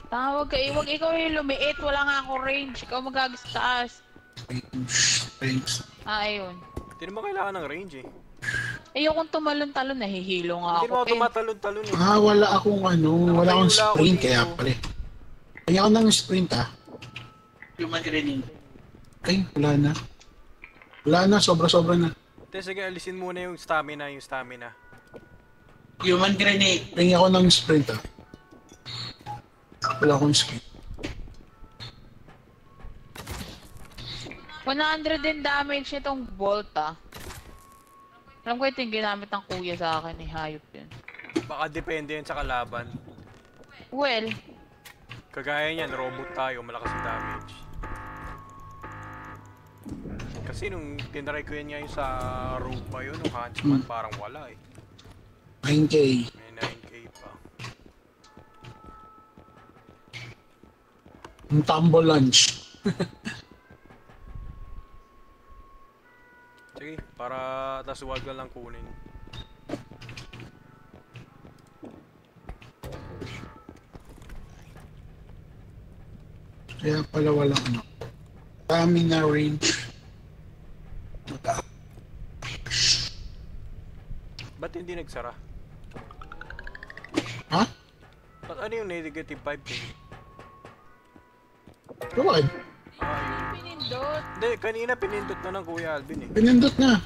Tawag ka, wag ikaw yung lumiit. Wala nga akong range. Ikaw magagis taas. Thanks. Ayun. Hindi naman kailangan ng range eh. Ayokong tumalon-talon, nahihilo nga Hindi ako. naman tumatalon-talon eh. Wala akong wala akong Nakatayula ako sprint dito. kaya pala. Kaya ako ng sprint Human grenade. Ay, wala na. Wala na, sobra-sobra na. Sige, alisin muna yung stamina. Human grenade. Kaya ako ng sprint Wala akong sprint. 100 din damage nitong bolt Alam ko ito yung ginamit ng kuya sa akin eh. Hayop yun. Baka depende yan sa kalaban. Well, Kagaya niyan, robot tayo, malakas yung damage. Kasi nung tinry ko yan ngayon sa rogue pa yun, nung Huntsman, parang wala eh. 9K. May 9k pa. Ang tumble lunch. Sige, para tas huwag ka lang kunin. Kaya pala walang ano. Dami na range. Ba't hindi nagsara? Ha? Ba't ano yung negative 5K? Tuwad. Pinindot. Hindi, kanina pinindot na ng Kuya Alvin eh. Pinindot na.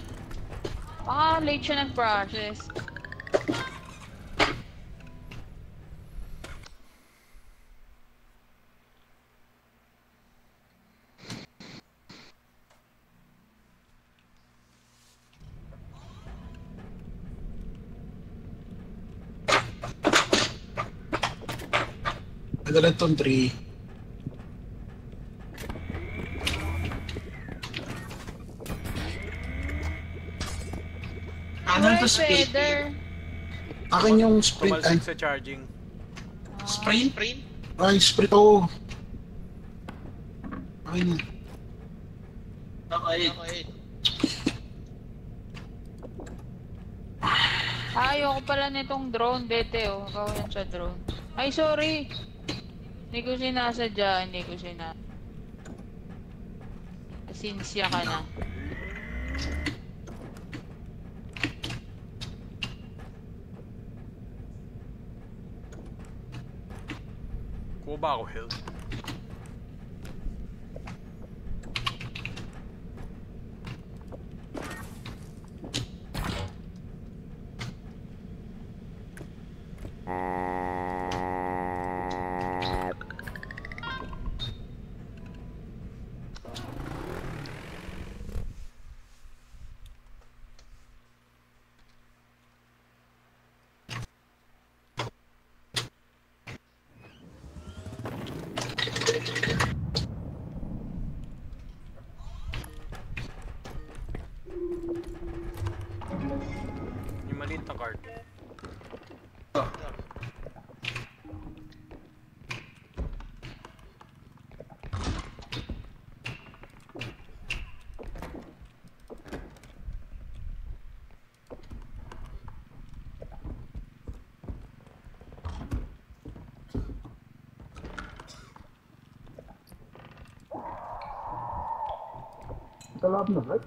Baka late siya nag-process. Nagalan tong 3. Ano to Uy, speed? feather. Akin yung sprint. Ay, Tumalsik sa charging. Sprint? Sprint? ay sprint. Oo. Akin na. Okay. Okay. Ayoko pala nitong drone, dete oh. Gawin sa drone. Ay, sorry. Hindi ko sinasadya, hindi ko Sinsya ka na. Kuha ba ako health? Yung maliit na card. Talab na ba?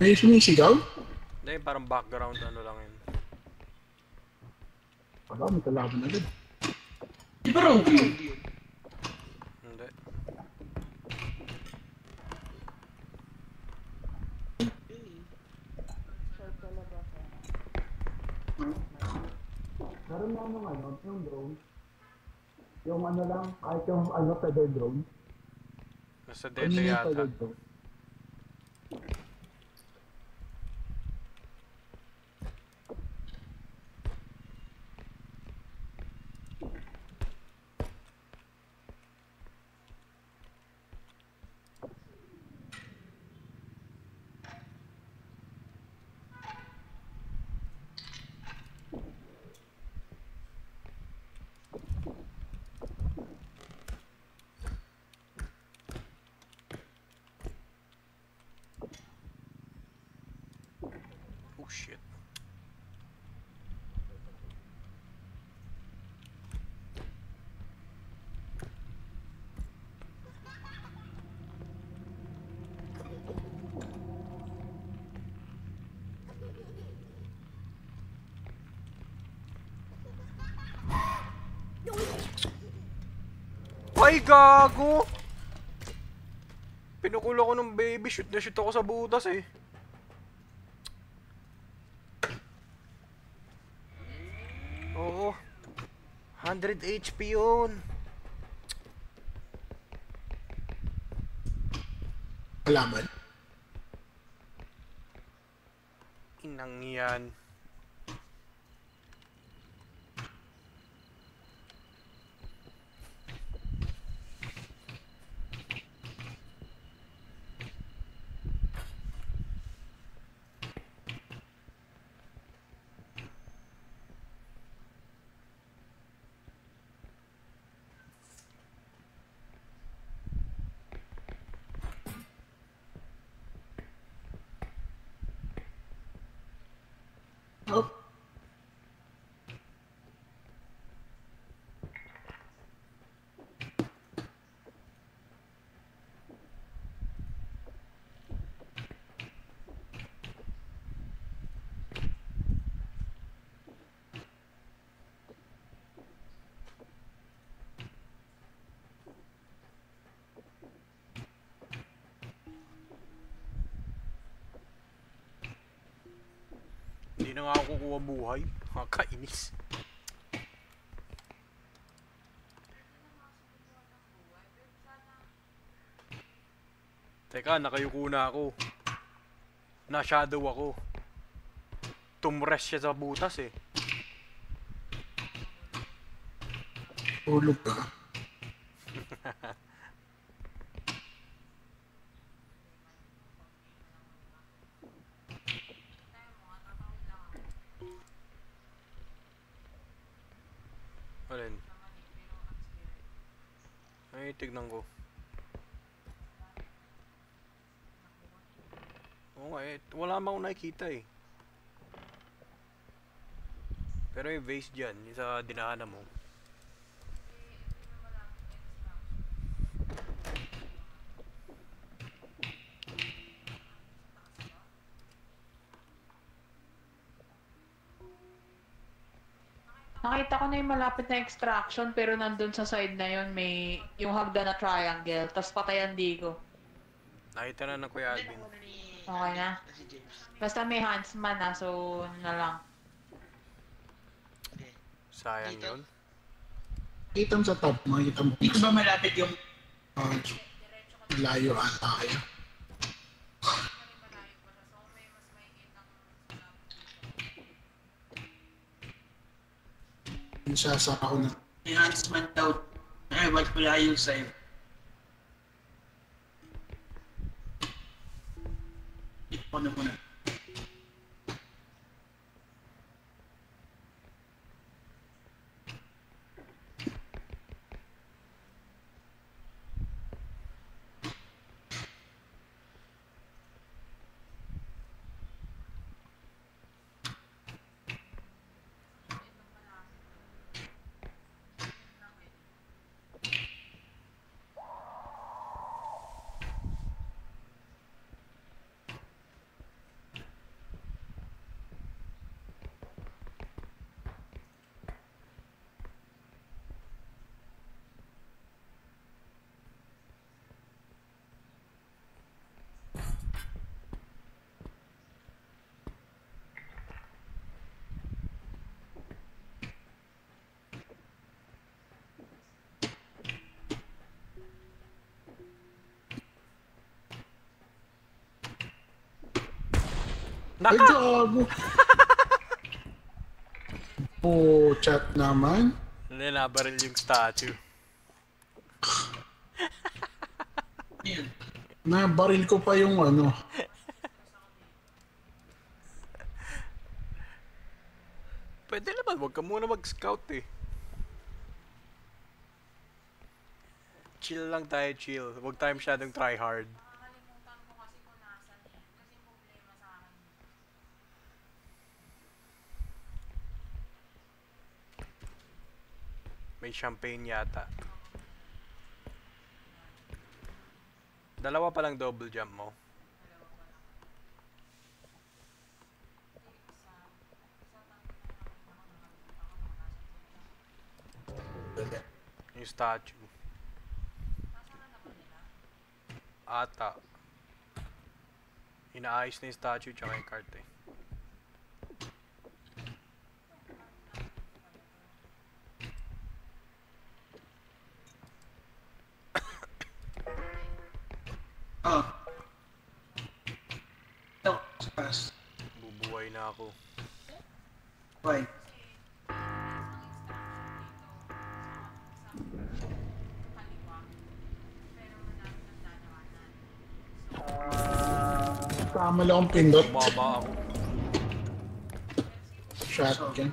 May sumisigaw? Hindi, parang background ano lang yun. Wala, may kalaban na agad. Di ba Rogue yun? Hindi. Meron na nung ano, yung drone. Yung ano lang, kahit yung ano, feather drone. Nasa Ano dete yung yata. feather drone? Oh shit. Ay, gago! Pinukulo ko ng baby, shoot na shoot ako sa butas eh. Oo. 100 HP yun. Kalaban. Inang yan. Hindi na nga ako kukuha buhay. Kainis. Teka, nakayuko na ako. Na-shadow ako. Tumres siya sa butas eh. Tulog ka. Alin? Ay, tignan ko. Oo nga eh, wala mang akong nakikita eh. Pero yung vase dyan, yung sa dinaanan mo. Nakita ko na yung malapit na extraction pero nandun sa side na yun may yung hagdan na triangle tas patayan ko. Nakita na ng Kuya Alvin. Okay na? Si James. Basta may huntsman na so na lang. Okay. Sayang Dito? yun. Kita mo sa top, makikita mo. Dito ba malapit yung... Ah, layo ata kayo. Yung sasaka ko na. enhancement daw? Wala yung sa'yo. Ito ko na muna. Ay, Naka! gago. Oh, chat naman. Ninabaril yung statue. Yun. Nabaril ko pa yung ano. Pwede naman, wag ka muna mag-scout eh. Chill lang tayo, chill. Huwag tayo masyadong try hard. Nakakalimutan ko kasi kung nasan yan. Kasi yung problema sa akin. May champagne yata. Dalawa pa lang double jump mo. Yung statue. Ata. Inaayos na yung statue tsaka yung cart eh. Oh. Ito, sa taas. Bubuhay na ako. Why? Tama lang akong pindot. Bumaba ako. Shotgun.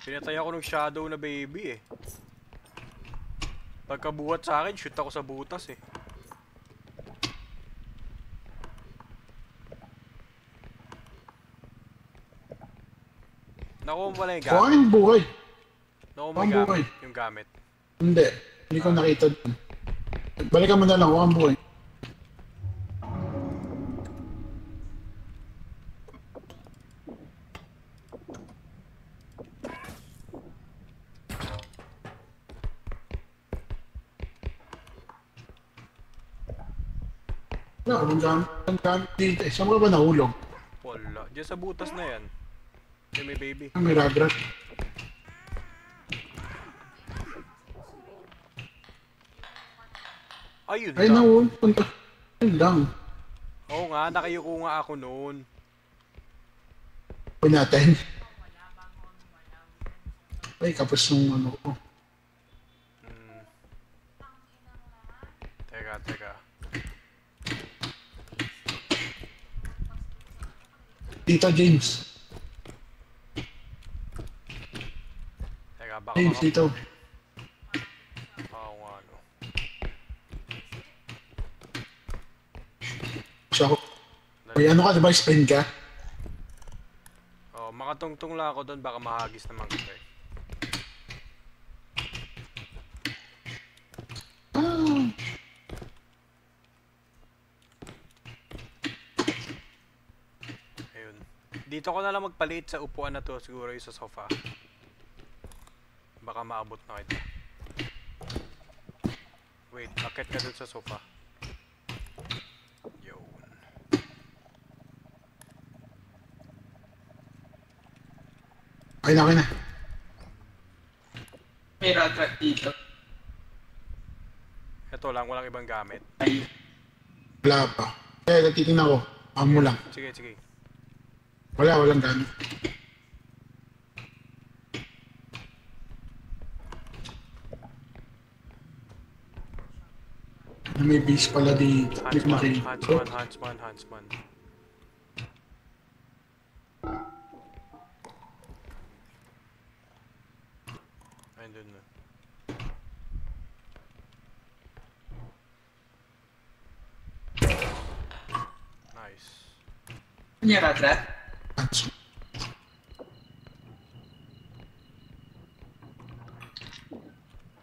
Pinatay ako ng shadow na baby eh. Pagkabuhat sa akin, shoot ako sa butas eh. Nakuha mo pala yung Oh, gamit. ang buhay. Nakuha mo ang yung buhay. gamit. Yung gamit. Hindi. Hindi ko nakita dun. Balikan mo na lang. Ang buhay. Wala, ang gamit dito eh. Saan ka ba nahulog? Wala. Diyan sa butas na yan. Diyan may baby. Ah, may ragrat. Ayun Ay, lang. no. Punta. Ayun lang. Oo nga, nakayuko nga ako noon. Pwede natin. Ay, kapos yung ano ko. Teka. Tito James. Teka, baka James, dito. Oo nga, no. Siya ako. May ano ka, diba? Sprint ka? Oh, makatungtong lang ako doon, baka mahagis naman kita eh. Ah. Ayun. Dito ko na lang magpalit sa upuan na to, siguro yung sa sofa. Baka maabot na kita. Wait, akit ka dun sa sofa. Yun. Okay na. May ragrat dito. Ito lang, walang ibang gamit. Ay, Wala pa. Eh, natitingnan ko. Amo lang. Sige. Walang gamit. May base pala dito. Hindi ko makikita. Huntsman. Ayun na. Nice. ano yung ragrat?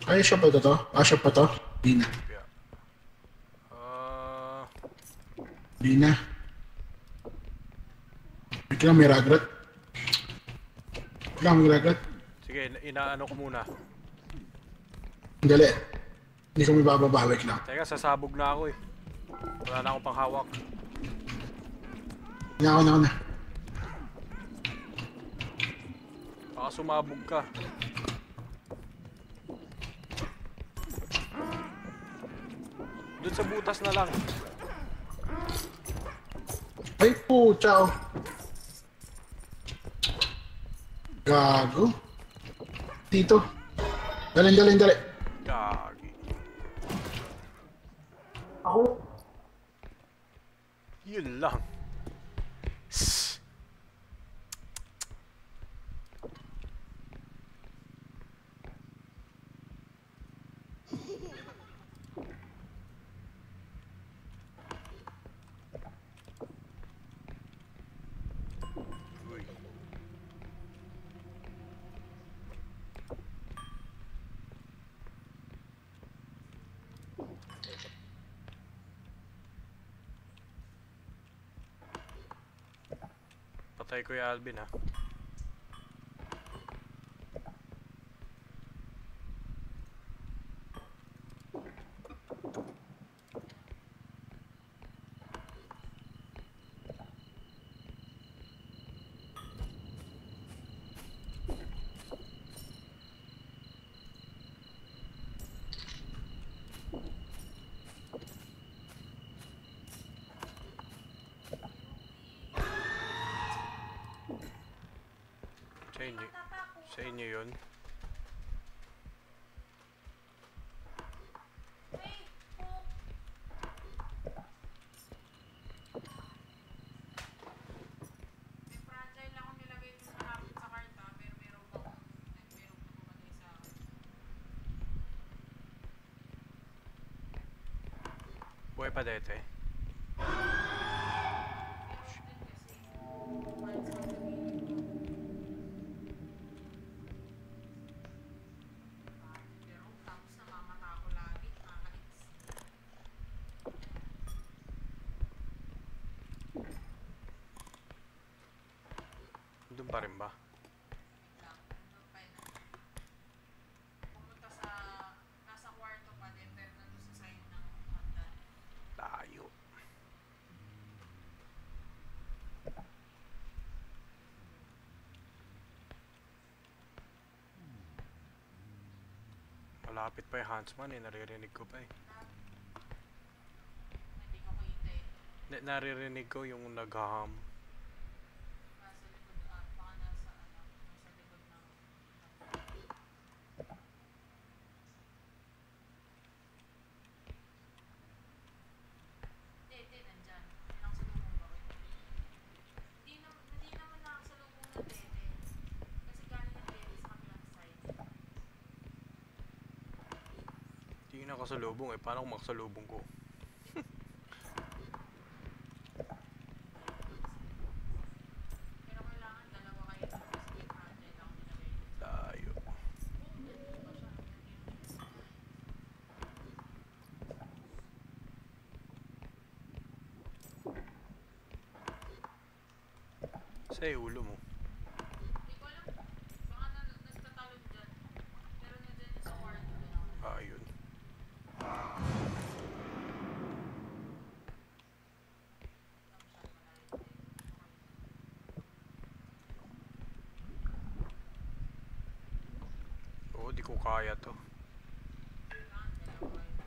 Ay, shop pa to? Shop pa to? Di na. Yeah. Di na. Biglang may ragrat. Biglang may ragrat. Sige, inaano ko muna. Dali. Hindi ko may bababa. Wait lang. Teka, sasabog na ako eh. Wala na akong panghawak. Ako na. Baka sumabog ka. Doon sa butas na lang. Ay, pucha. Gago. Dito. Dali. Gagi. Ako? Yun lang. Uy. Patay ko yung Alvin ha. Sa inyo yun. May fragile akong nilagay dito malapit sa karta, pero meron pa pumatay sa akin. Buhay pa dete. Doon pa rin ba? Pumunta sa nasa kwarto pa din, pero nandun sa side ng hagdan. Tayo. Malapit pa yung huntsman eh, naririnig ko pa eh. Hindi ko kita eh. Naririnig ko yung nag-hum. Nasa likod, baka nasa ano, nasa likod ng... Hindi, nandyan. Nakasalubong ba kayo? Hindi naman nakasalubong na Tete. Kasi galing yung Tete sa kabilang side. Hindi yung nakasalubong eh, paano kung makasalubong ko? Pero kailangan dalawa kayo dito kasi may project ako nilagay dito. Layo. Nandito ba siya? Sa ulo mo. Hindi ko alam. Baka nagtatalon dyan. Pero nandyan yung sa kwarto na lang. Ayun. Oo, di ko kaya to. Kailangan dalawa kayo.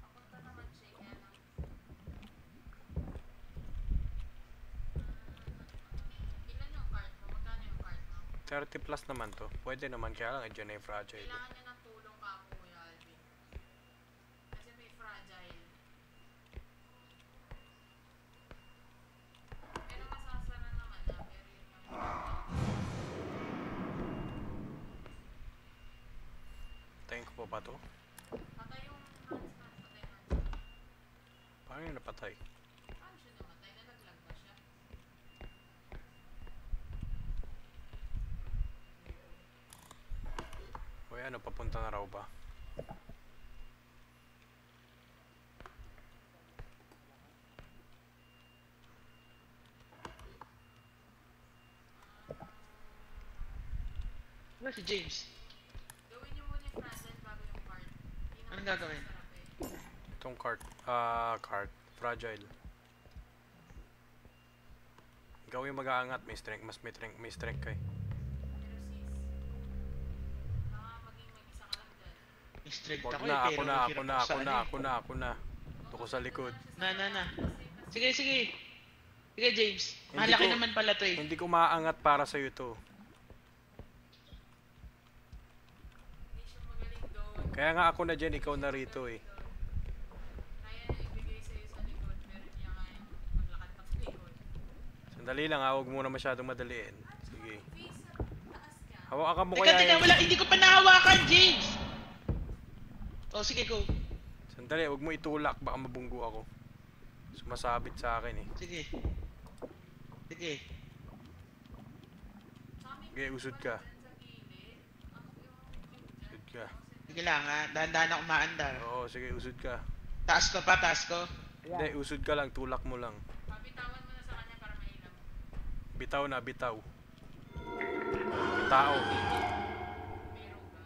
Papunta naman siya kaya lang. Ilan yung card mo? Magkano yung card mo? 30 plus naman to. Pwede naman, kaya lang dyan na yung fragile. Kailangan niya ng tulong ka po, Kuya Alvin. Kasi may fragile. Pero masasara naman na. Pero yun yung... Tayin ko pa ba to? Patay yung huntsman. Patay yung huntsman. Paano yung napatay? Paano siya namatay? Nalaglag ba siya? O ano, papunta na raw ba? Wala si James. Gawin niyo muna yung fragile bago yung card. Hindi naman Anong gagawin? masarap eh. Itong cart. Fragile. Ikaw yung mag-aangat, may strength. Mas may strength kay. Pero sis, baka maging mag-isa ka lang dyan. Strength Wag ako na, eh, ako pero na, mahirap ako sa ano eh. ako na. Tuko sa likod. Na. Sige. Sige, James. Hindi Malaki ko- naman pala to eh. Hindi ko maaangat para sa'yo to. Hindi siya magaling doon. Kaya nga ako na dyan, ikaw na rito eh. Kaya niya ibigay sa'yo sa likod, pero hindi niya kayang maglakad pa sa likod. Sandali lang ha, huwag muna masyadong madaliin. Sige. Face sa taas niya. Hawakan mo Teka, kaya wala. Hindi ko pa nahawakan, James! Oh, sige, go. Sandali, huwag mo itulak, baka mabunggo ako. Sumasabit sa akin eh. Sige. Sige. Okay, usod ka. Dyan sa gilid. Yung Usod ka. Sige lang ha. Dahan-dahan ako maandar. Oo, sige, usod ka. Taas ko pa, taas ko. Hindi, usod ka lang, tulak mo lang. pabitawan mo na sa kanya para mailam. Bitaw na, bitaw. Tao. Meron ba?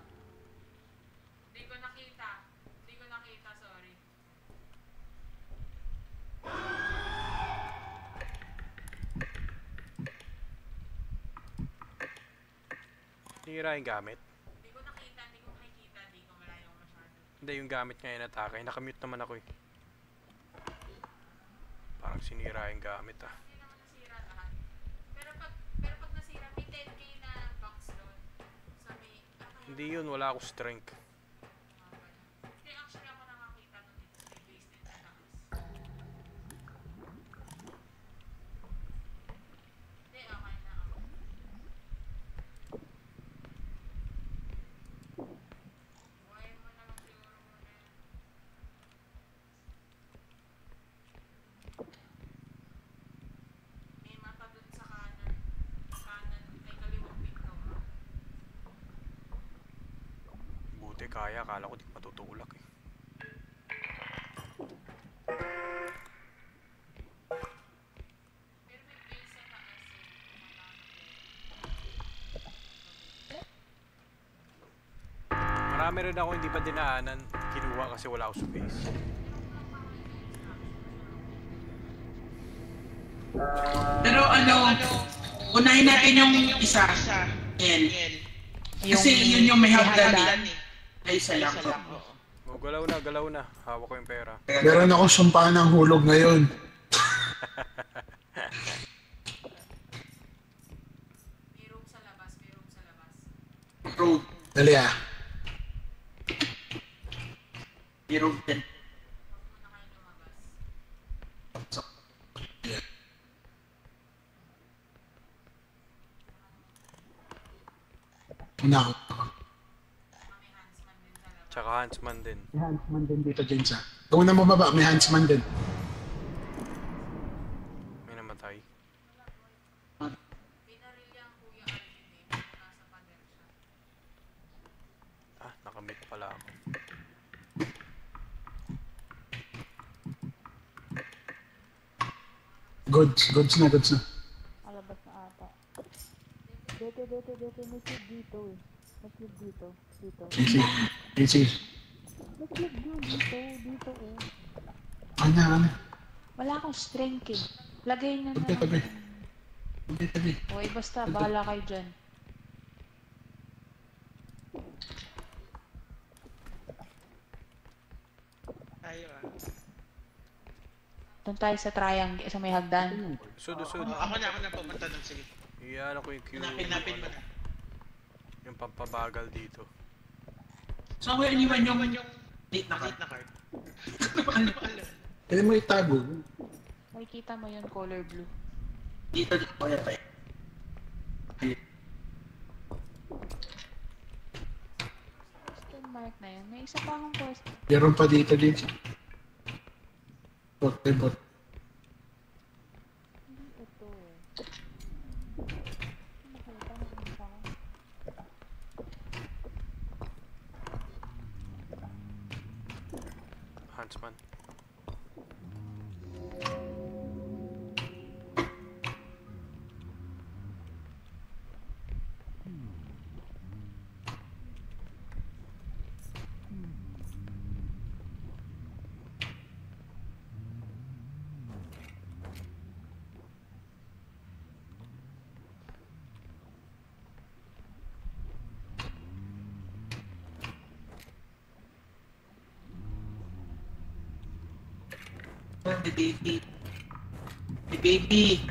Hindi ko nakita. Hindi ko nakita, sorry. Hira yung gamit. Hindi ko nakita, hindi ko makikita, hindi ko malayo masyado. Hindi, yung gamit ngayon atake. Nakamute naman ako eh. Parang sinira yung gamit ah. Hindi naman nasira lahat. Pero pag nasira, may 10k na box doon. Sa may... Hindi yun, wala akong strength. Hindi, actually ako nakakita nun dito sa may base din sa taas. Hindi, okay na ako. Buhayin mo na lang siguro muna yan. May mata dun sa kanan. Kanan, ay kaliwang pinto. Buti kaya, akala ko di ko matutulak eh. Pero may base sa taas eh. Marami rin ako hindi pa dinaanan. Kinuha kasi wala ako space. Pero ano, Unahin natin yung isa. L. Kasi yun yung may hagdan eh. Ay, isa lang. Oh, galaw na. Hawak ko yung pera. Meron ako sumpaan ng hulog ngayon. May room sa labas, may room sa labas. Road. Dali ah. May road din. Huwag muna kayo lumabas. Una ako. May huntsman din sa labas. Tsaka Huntsman din. May huntsman din dito, Jensa. Kung na mababa, may huntsman din. May namatay. Binaril niya ang Kuya Alvin eh. Nasa pader siya. Ah, nakamit pala ako. Goods na. Alabas na ata. Dito. May clip dito eh. May clip dito. Easy. May clip dito eh. Ano? Wala akong strength eh. Lagay na na. Tabi. Uy, basta, bahala kayo dyan. Tayo ah. Doon tayo sa triangle, sa may hagdan. Usod. Ako na pumunta doon, sige. Iyan ako yung Q. Hinapin mo na. Yung pampabagal dito. So, ako iniwan yung date na Date card. na card. Ano? Pwede mo itago. Makikita mo yun, color blue. Dito ko yata eh. Question mark na yun. May isa pa akong question. Meron pa dito. Bot. Ito eh. Nakita mo yung isa ko. Huntsman. The baby. The baby.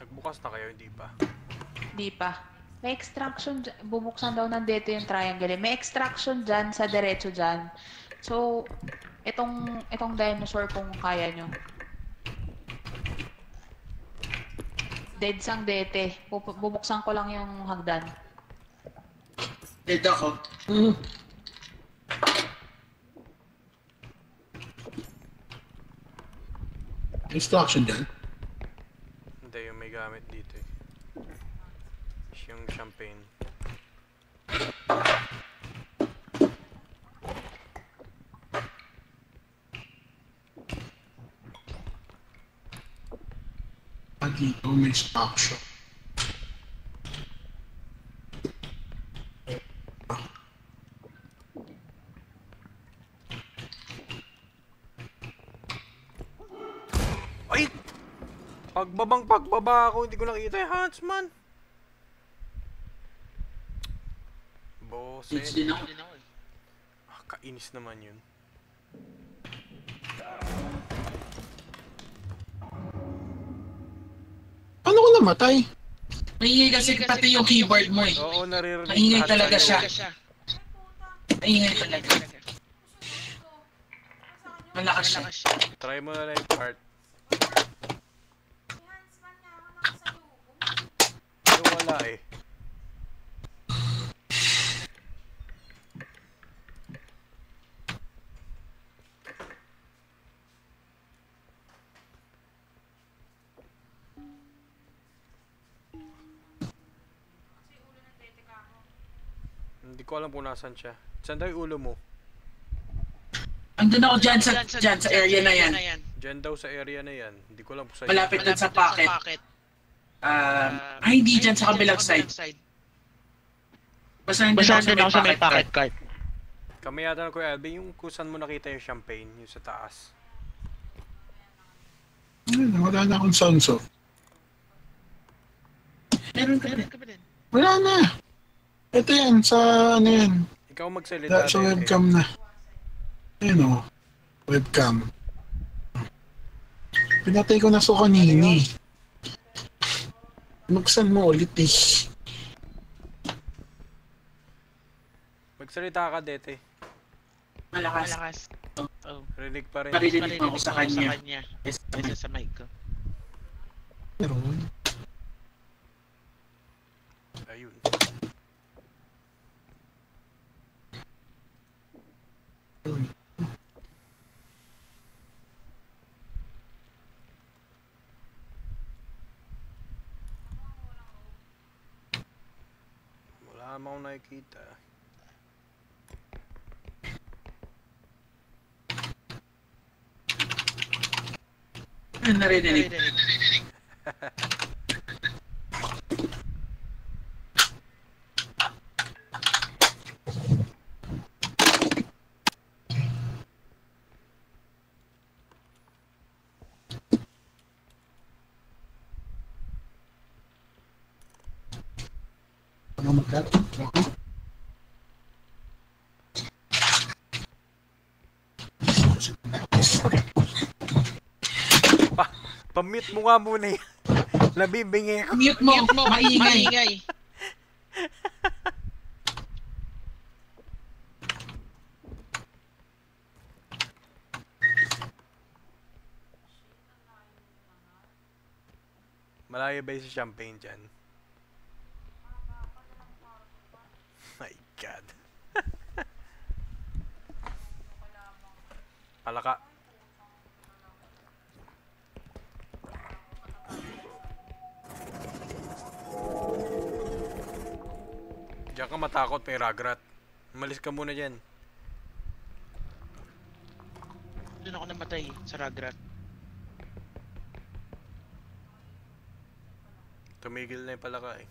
Nagbukas na kayo, hindi pa. Di pa. May extraction dyan. Bubuksan daw ng dito yung triangle. May extraction dyan sa diretso dyan. So, itong dinosaur kung kaya nyo. Dead sang dete. Bubuksan ko lang yung hagdan. Dead ako. Instruction dyan. Hindi, yung may gamit dito eh. Yung champagne. Dito may instruction. Ay! Pagbaba ako, hindi ko nakita yung Huntsman. It's Boset. din ako. Hindi na ako eh. Ah, kainis naman yun. Paano ko namatay? Maingay kasi pati yung keyboard mo eh. Oo, naririnig. Maingay lahat talaga sa'yo. siya. Talaga siya. Maingay talaga. Malakas siya. Malakas siya. Try mo na lang yung part. May huntsman nga ako nakasalubong. Pero wala eh. Kasi ulo ng tete ka mo. Hindi ko alam kung nasan siya. Saan daw yung ulo mo? Andun ako dyan sa area na yan. Diyan daw sa area na yan. Hindi ko alam kung saan. Malapit dun sa pocket. pocket. Ay, hindi dyan sa kabilang side. Basta din ako sa may pocket card. Kami yata na Kuya Alvin, yung kung saan mo nakita yung champagne, yung sa taas. Ayun, wala na akong sonso. Meron ka Meron ka ba din? Wala na. Ito yan, sa ano yan. Ikaw magsalita. Sa webcam na. Ayun o. Webcam. Pinatay ko na so kanini. Buksan mo ulit eh. Magsalita ka, Dete. Malakas. Malakas. Oh. Rinig pa rin. Parinig mo ako sa kanya. Kaysa sa mic ko. Meron. Ayun. Wala naman akong nakikita. Narinig. Ano magkat? Pa-mute mo nga muna yan. Nabibingi ko. Mute mo, maingay. Maingay. Malayo ba yung si champagne dyan? My God. Palaka. Diyan ka matakot, may ragrat. Umalis ka muna dyan. Doon ako namatay sa Ragrat. Tumigil na yung palaka eh.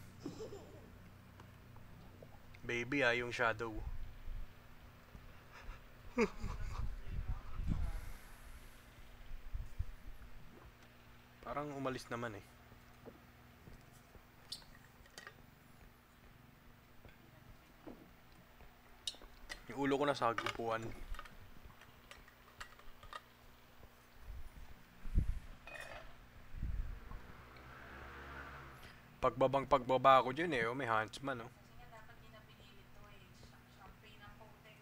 Baby yung shadow. Parang umalis naman eh. Yung ulo ko na sa upuan. Pagbaba ako dyan eh, oh, may huntsman oh. Kasi nga dapat di na pinili to eh. Champagne ang content.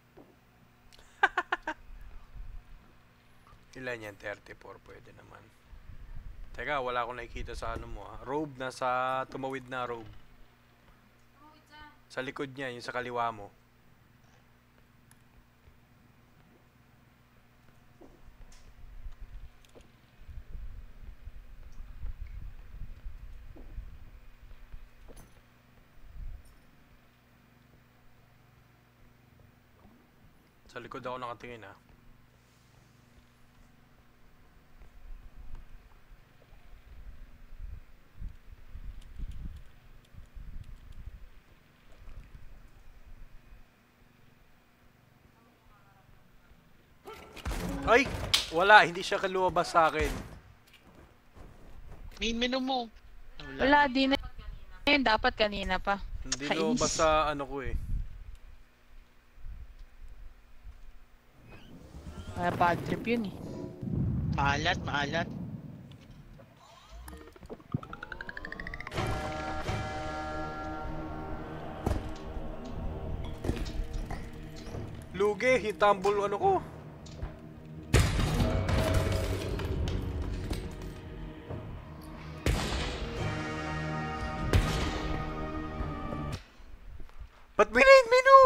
Ilan yan? 34, pwede naman. Teka, wala akong nakikita sa ano mo ah. Robe, nasa tumawid na robe. Tumawid dyan. Sa likod niya, yung sa kaliwa mo. Sa likod ako nakatingin ah. Ay! Wala, hindi siya kalumabas sa akin. Main menu mo. Wala, di na yun. Dapat kanina pa. Hindi Kainis. lumabas sa ano ko eh. Kaya bad trip yun eh. Maalat, maalat. Lugi, hitambol ano ko. Ba't main menu?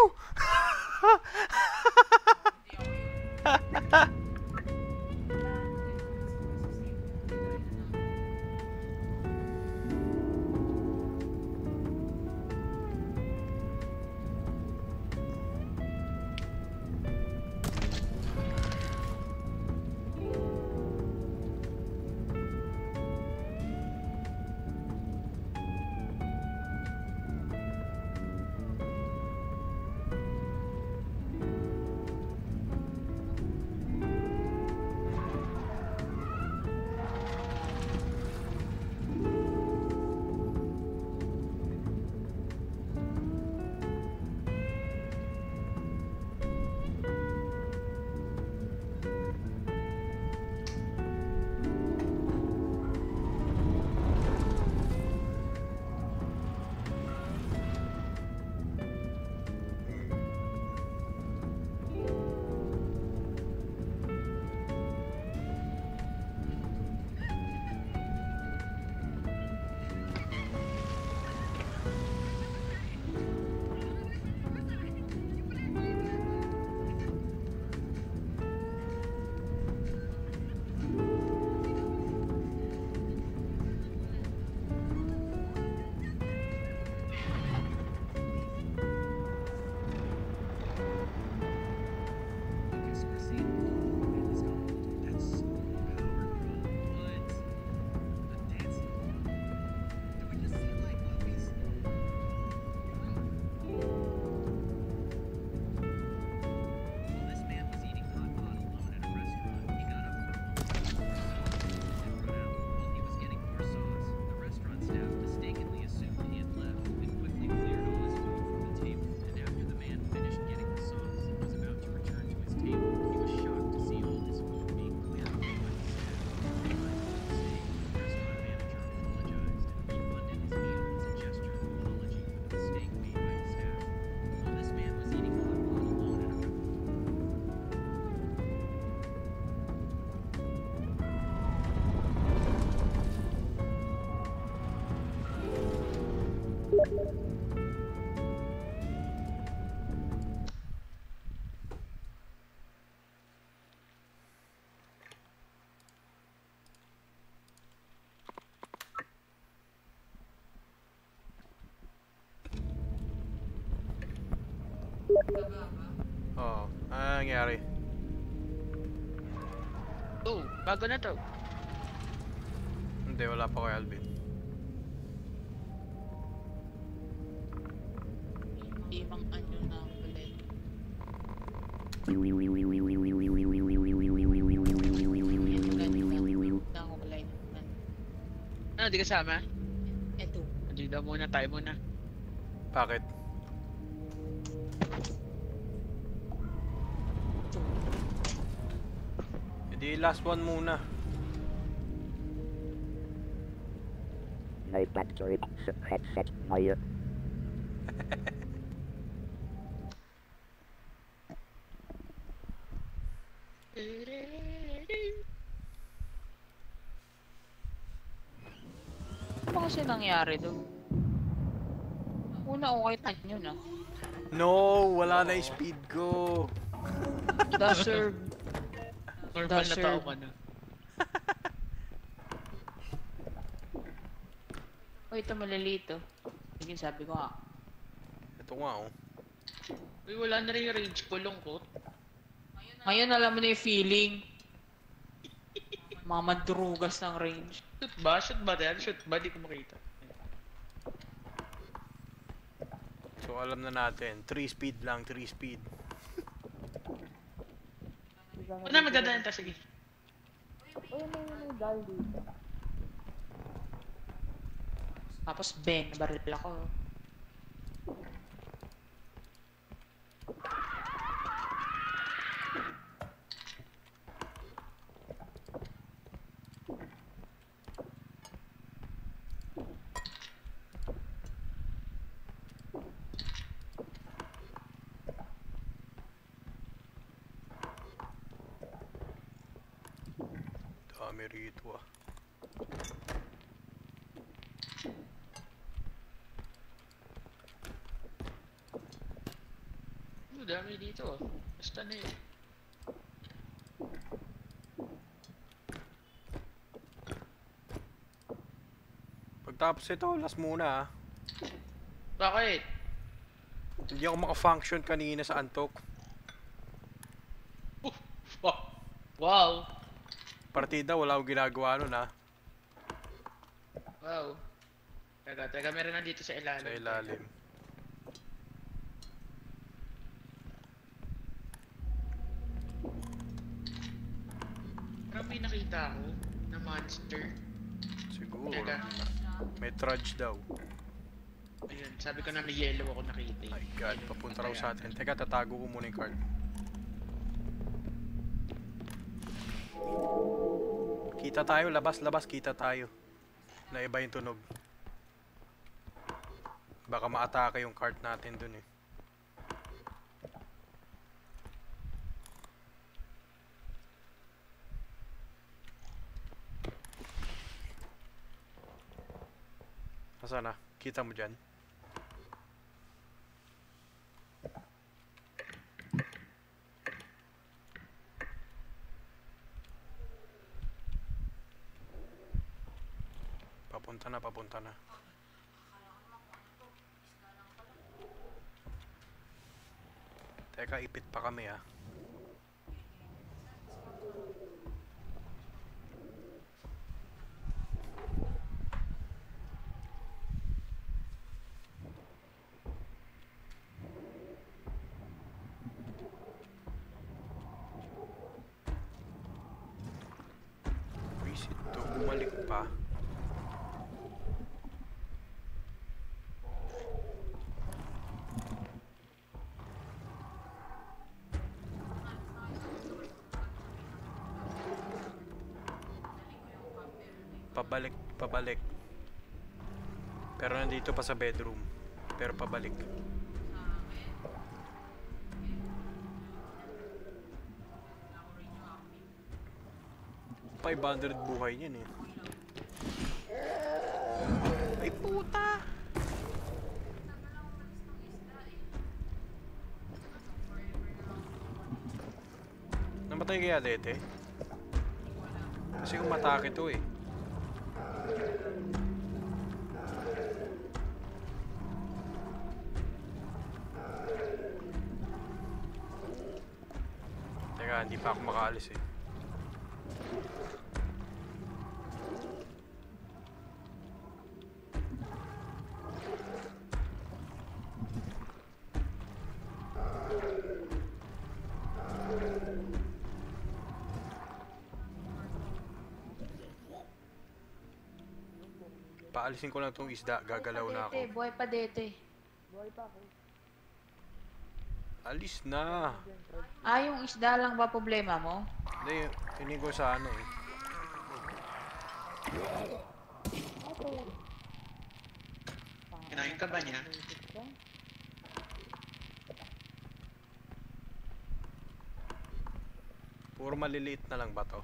Oo. Ano nangyari? Oh, bago na to. Hindi, wala pa kay Alvin. Limang anyo na ulit. Ano, di kasama? Eto. Hindi daw muna, tayo muna. Bakit? Hindi, last one muna. No battery headset fire. Ano ba kasi nangyari doon? Una okay tanyo na. No, wala na yung speed ko. The serve. Normal na Dasher. tao ka na. Uy, ito malilito. Sige, sabi ko nga. Ito nga oh. Uy, wala na rin yung range ko, lungkot. Ngayon alam mo na yung feeling. Mga madrugas ng range. Shoot ba? Shoot ba? Shoot ba? Di ko makita. So alam na natin, 3 speed lang, 3 speed. Ano magdadaan ta? Sige. Uy, may dal dito. Tapos Ben, nabaril ako. Dami rito ah. Dami dito. Basta na yun. Pagtapos ito, last muna ah. Bakit? Hindi ako maka-function kanina sa antok. Wow! Partida, wala akong ginagawa nun ah. Wow. Teka, meron na dito sa ilalim. Sa ilalim. Parang may nakita ako na monster. Siguro. Teka. May trudge daw. Ayun, sabi ko na may yellow ako nakita. My God, papunta raw sa atin. Teka, tatago ko muna yung card. Kita tayo, labas, kita tayo. Naiba yung tunog. Baka ma-atake yung cart natin dun eh. Nasaan na? Kita mo dyan? Papunta na. Teka, ipit pa kami ah. Visit to, bumalik pa. Pabalik. Pero nandito pa sa bedroom. Pero pabalik. $500 buhay niyan eh. Ay puta! Mamatay kaya dete? Kasi umatake to eh. Teka, hindi pa ako makaalis eh. Paalisin ko lang tong isda, gagalaw na ako. Buhay pa dete. Buhay pa ako. Alis na. Ah, yung isda lang ba problema mo? Hindi, hindi ko sa ano eh. Kinain ka ba niya? Puro maliliit na lang ba to?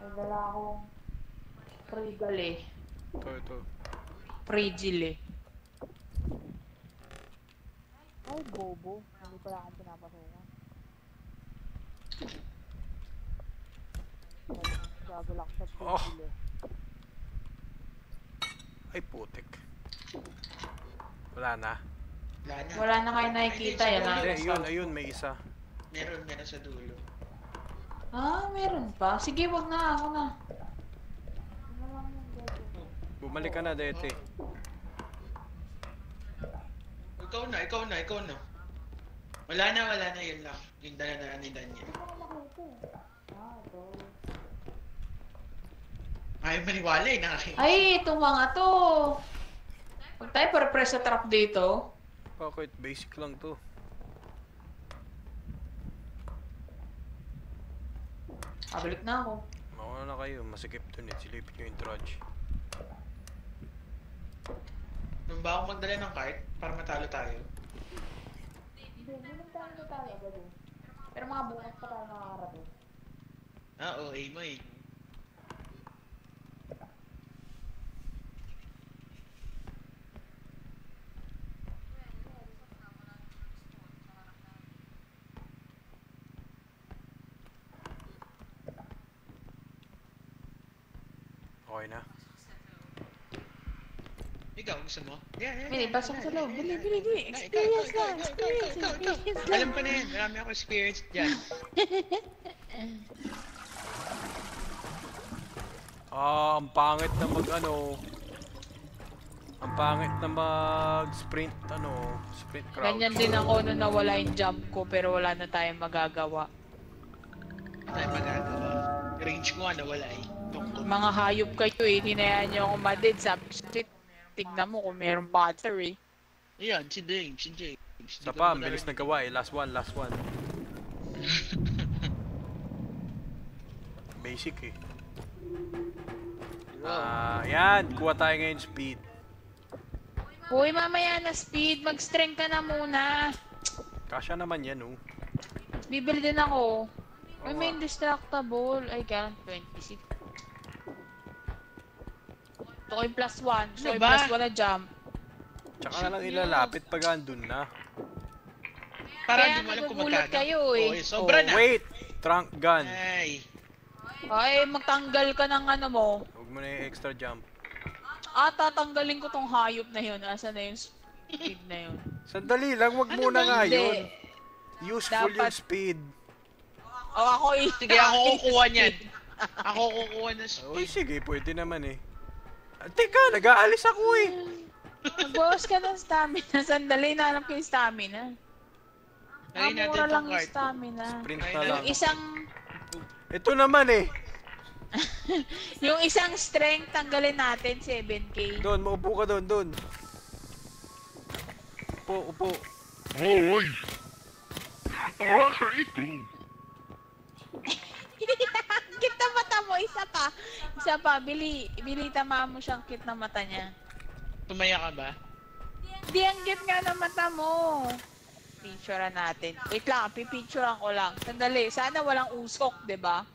May dala akong Frigal eh. Ito. Frigil eh. Ay, bobo. Hindi pala akong pinapasukan. Gagulak sa Oh. Frigal eh. Ay putik. Wala na. Wala na. Wala na kayo nakikita yan ah. Hindi, ayun, may isa. Meron sa dulo. Ah, meron pa. Sige, wag na. Ako na. Bumalik ka na, dete. Ikaw na. Wala na, yun lang. Yung dala-dala ni Daniel. Ayaw maniwala eh, nakakita. Ay, itong mga to. Huwag tayo para-press sa trap dito. Bakit? Basic lang to. Pabalik na ako. Mauna na kayo, masikip dun eh. Silipin nyo yung trudge. Nung ba ako magdala ng cart para matalo tayo? Hindi naman tayo agad eh. Pero mga bukas pa tayo nakakarating. Oo, mo eh. Okay na. Ikaw, gusto mo? Yeah. Bili, pasok sa loob. Bili. Experience lang. Alam ko na yan. Marami ako experience dyan. Ang pangit na ang pangit na mag-sprint, sprint crouch. Ganyan din ako nung nawala yung jump ko pero wala na tayong magagawa. Tayo magagawa. Range ko nga nawala eh. Mga hayop kayo eh. Hinayaan nyo ako madid. Sabi ko, shit, tignan mo kung mayroong battery. Ayan, si James. Sa pa, ang bilis na gawa eh. Last one. Basic eh. Yan. Kuha tayo ngayon speed. Uy, mamaya na speed. Mag-strength ka na muna. Kasya naman yan oh. Bibili din ako. May indestructible. Ay, kaya 26. Ito ko yung +1. So, yung +1 na jump. Tsaka na lang ilalapit pag andun na. Para Kaya hindi mo alam kung nagugulat magkano. kayo eh. Oh, sobra na. Wait! Trunk gun. Ay, magtanggal ka ng ano mo. Huwag mo na yung extra jump. Tatanggalin ko tong hayop na yun. Asa na yung speed na yun? Sandali lang, wag muna nga yun. Hindi. Useful Dapat- yung speed. Ako eh. sige, ako kukuha niyan. Ako kukuha ng Uy, speed. sige, pwede naman eh. Teka, nag-aalis ako eh. Magbawas ka ng stamina. Sandali, nahanap ko yung stamina. Lagay natin Mura tong lang yung card. stamina. Print na Ayun lang. Yung isang... Ito naman eh. yung isang strength, tanggalin natin, 7k. Doon, maupo ka doon. Upo. Hoy! Kit na mata mo, isa pa. Bili tama mo siyang kit na mata niya. Tumaya ka ba? Di ang kit nga na mata mo. Picturean natin. Wait lang, pipicturean ko lang. Sandali, sana walang usok, 'di ba?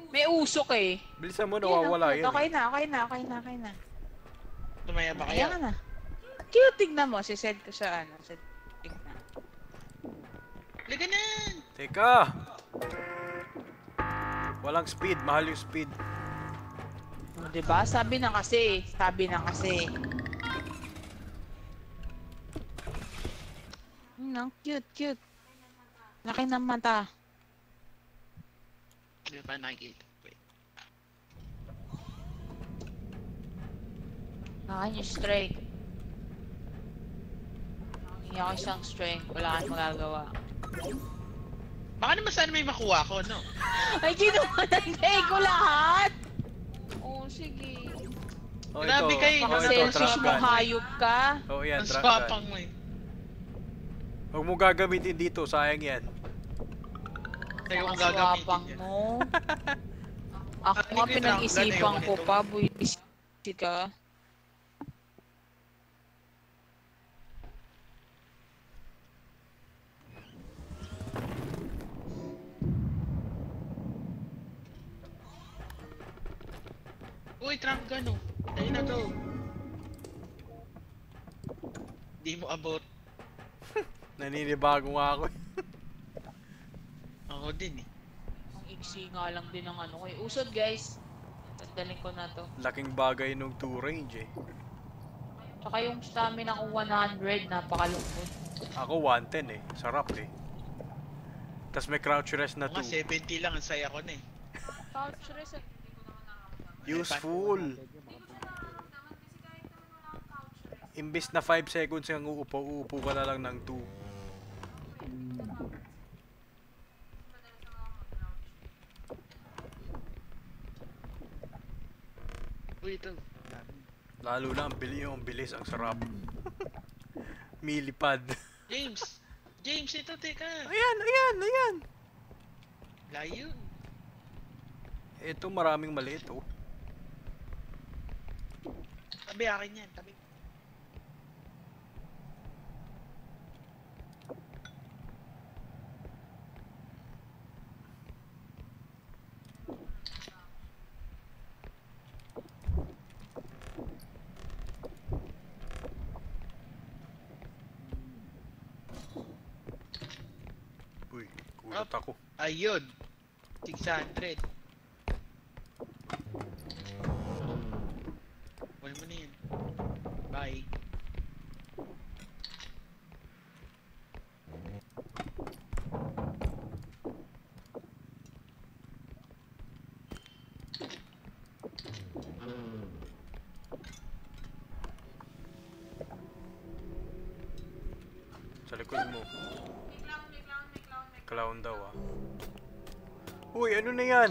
May usok eh. Bilisan mo, nawawala yan. Okay na. Tumaya ba kayo? Ayan ka na. Kaya tignan mo, sisend ko sa ano. Tignan. Laganan! Teka! Walang speed, mahal yung speed. O, diba? Sabi na kasi. Ang cute. Laki ng mata. Hindi pa nakikita. Wait. Akin yung strength. Hindi ako isang strength. Wala kang magagawa. Baka naman sana may makuha ko, no? Ay, kinuha ng day ko lahat! Oo, sige. Oh, Grabe ito. kayo, Oh, ito, Selfish trap mo, gun. hayop ka. Oh, yan, Ang trap swapang gun. mo eh. Huwag mo gagamitin dito, sayang yan. Sa'yo kung Swapang gagamitin yan. mo. Ako nga pinag-isipan ko pa, buwisit ka. Uy, trunk gun oh. Tayo na to. Di mo abot. Naninibago nga ako. Ako din eh. Ang iksi nga lang din ng ano ko. Usod guys. Tandalin ko na to. Laking bagay nung 2 range eh. Tsaka yung stamina ko 100, napakalungkot. Ako 110 eh. Sarap eh. Tapos may crouch rest na Ako nga 2. 70 lang, ang saya ko na eh. Couch rest. Useful. Imbis na 5 seconds yung uupo ka na lang ng 2. Uy, ito. Lalo na ang bilis, ang sarap. Milipad. James! James, ito, teka! Ayan! Layo. Ito maraming maliit oh. Tabi akin yan, tabi. Uy, kulat ako. Ayun! 600. Kunin mo na yun. Bye. Sa likod mo. Clown daw ah. Uy, ano na yan?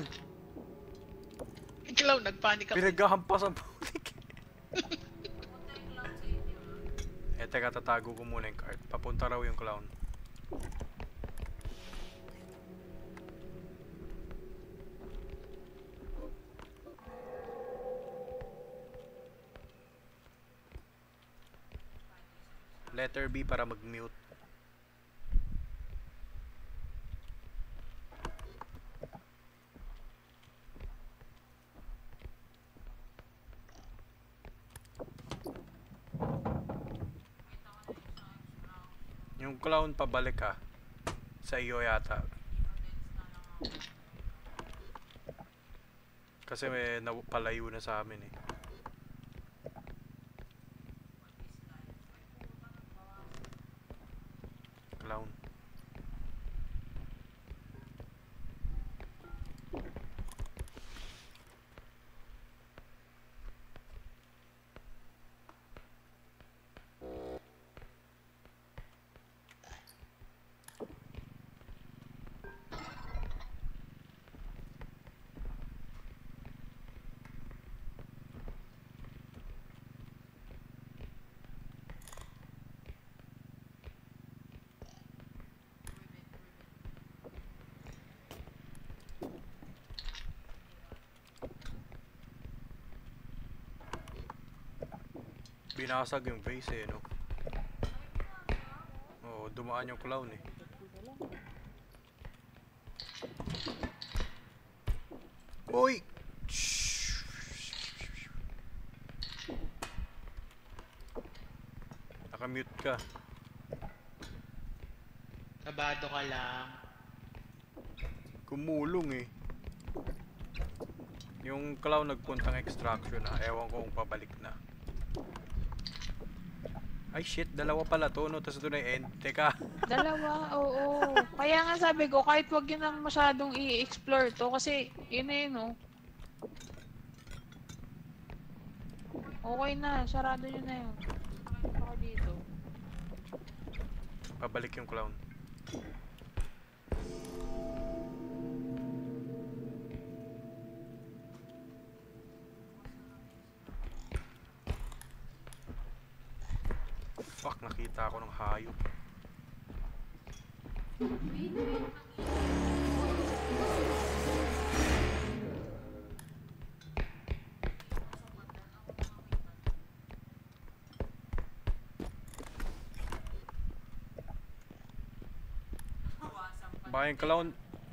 Ikaw, nagpanik ako. Pinaghahampas ang putik. Teka, tatago ko muna yung card. Papunta raw yung clown. Letter B para mag-mute. Yung clown pabalik ka. Sa iyo yata. Kasi may palayo na sa amin eh. Clown. Binasag yung vase eh, no? Oo, dumaan yung clown eh. Uy! Shhh! Nakamute ka. Kabado ka lang. Gumulong eh. Yung clown nagpuntang extraction na. Ewan ko kung pabalik na. Ay shit, dalawa pala to, no? Tapos ito na yung end. Teka. Dalawa, oo. Kaya nga sabi ko, kahit wag yun ang masyadong i-explore to, kasi yun na yun, no? Okay na, sarado yun na yun. Pakita ko dito. Pabalik yung clown. Fuck, nakita ako ng hayop.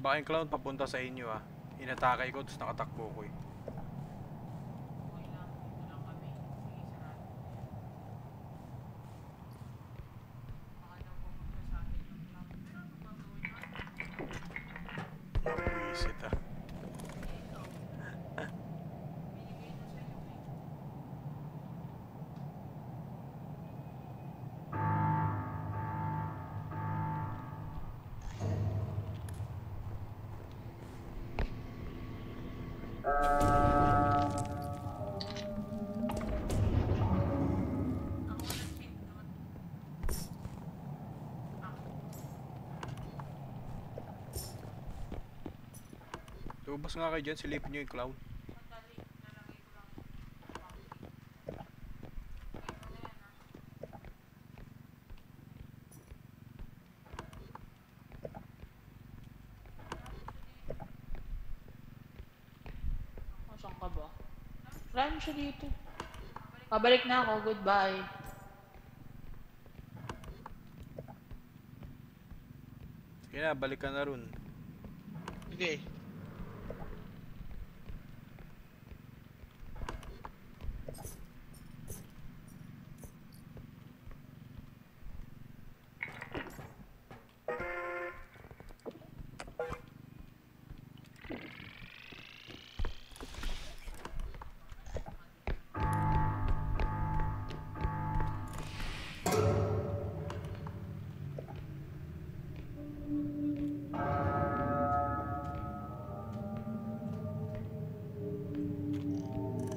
Baka yung clown papunta sa inyo ah. Inatakay ko, tapos nakatakbo ko eh. Visit ah. Lumabas nga kayo dyan, silipin nyo yung clown. Saan ka ba? Run siya dito. Pabalik na ako, goodbye. Sige na, balik ka na ron. Sige.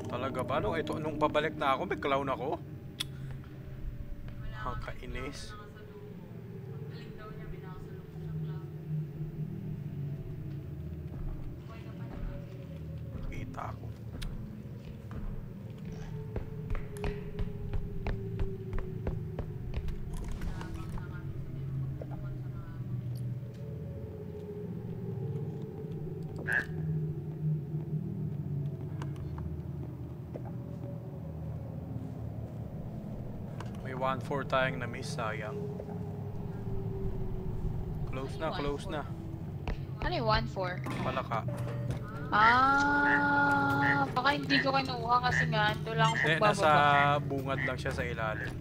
Talaga ba? Nung babalik na ako, may clown ako? Ang kainis. Kita ako. May 1-4 tayong na-miss, sayang. Close na, close na. Ano yung 1-4? Palaka. Baka hindi ko kinuha kasi nga, ito lang akong Hindi, pagbababa. nasa bungad lang siya sa ilalim.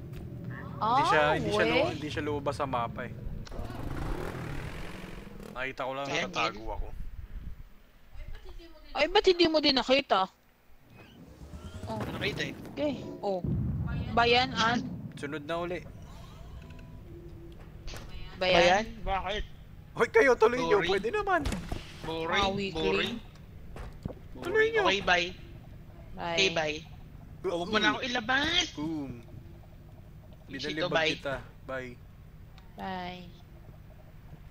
Hindi siya lumabas sa mapa eh. Nakita ko lang nakatago ako. Ay, ba't hindi mo din nakita? Oh. Nakita eh. Okay. Oh. Bayan, An? Sunod na uli. Bayan? Bakit? Hoy, kayo tuloy nyo, Boring. pwede naman. Boring. Weekly. Boring. Tuloy nyo. Okay, bye. Bye. Okay, bye. Huwag mo na ako ilabas. Boom. Isito, Binalibag bye. kita. Bye. Bye.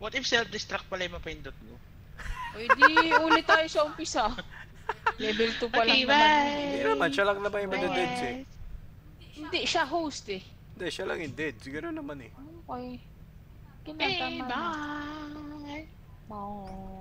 What if self-destruct pala yung mapindot mo? O, di ulit tayo sa umpisa. Level 2 pa lang Okay, naman. bye. Hindi naman, siya lang naman yung madadeds eh. Hindi, siya host eh. Hindi, siya lang yung dead. Siguro naman eh. Okay. Okay, Kinatama na. bye. Bye.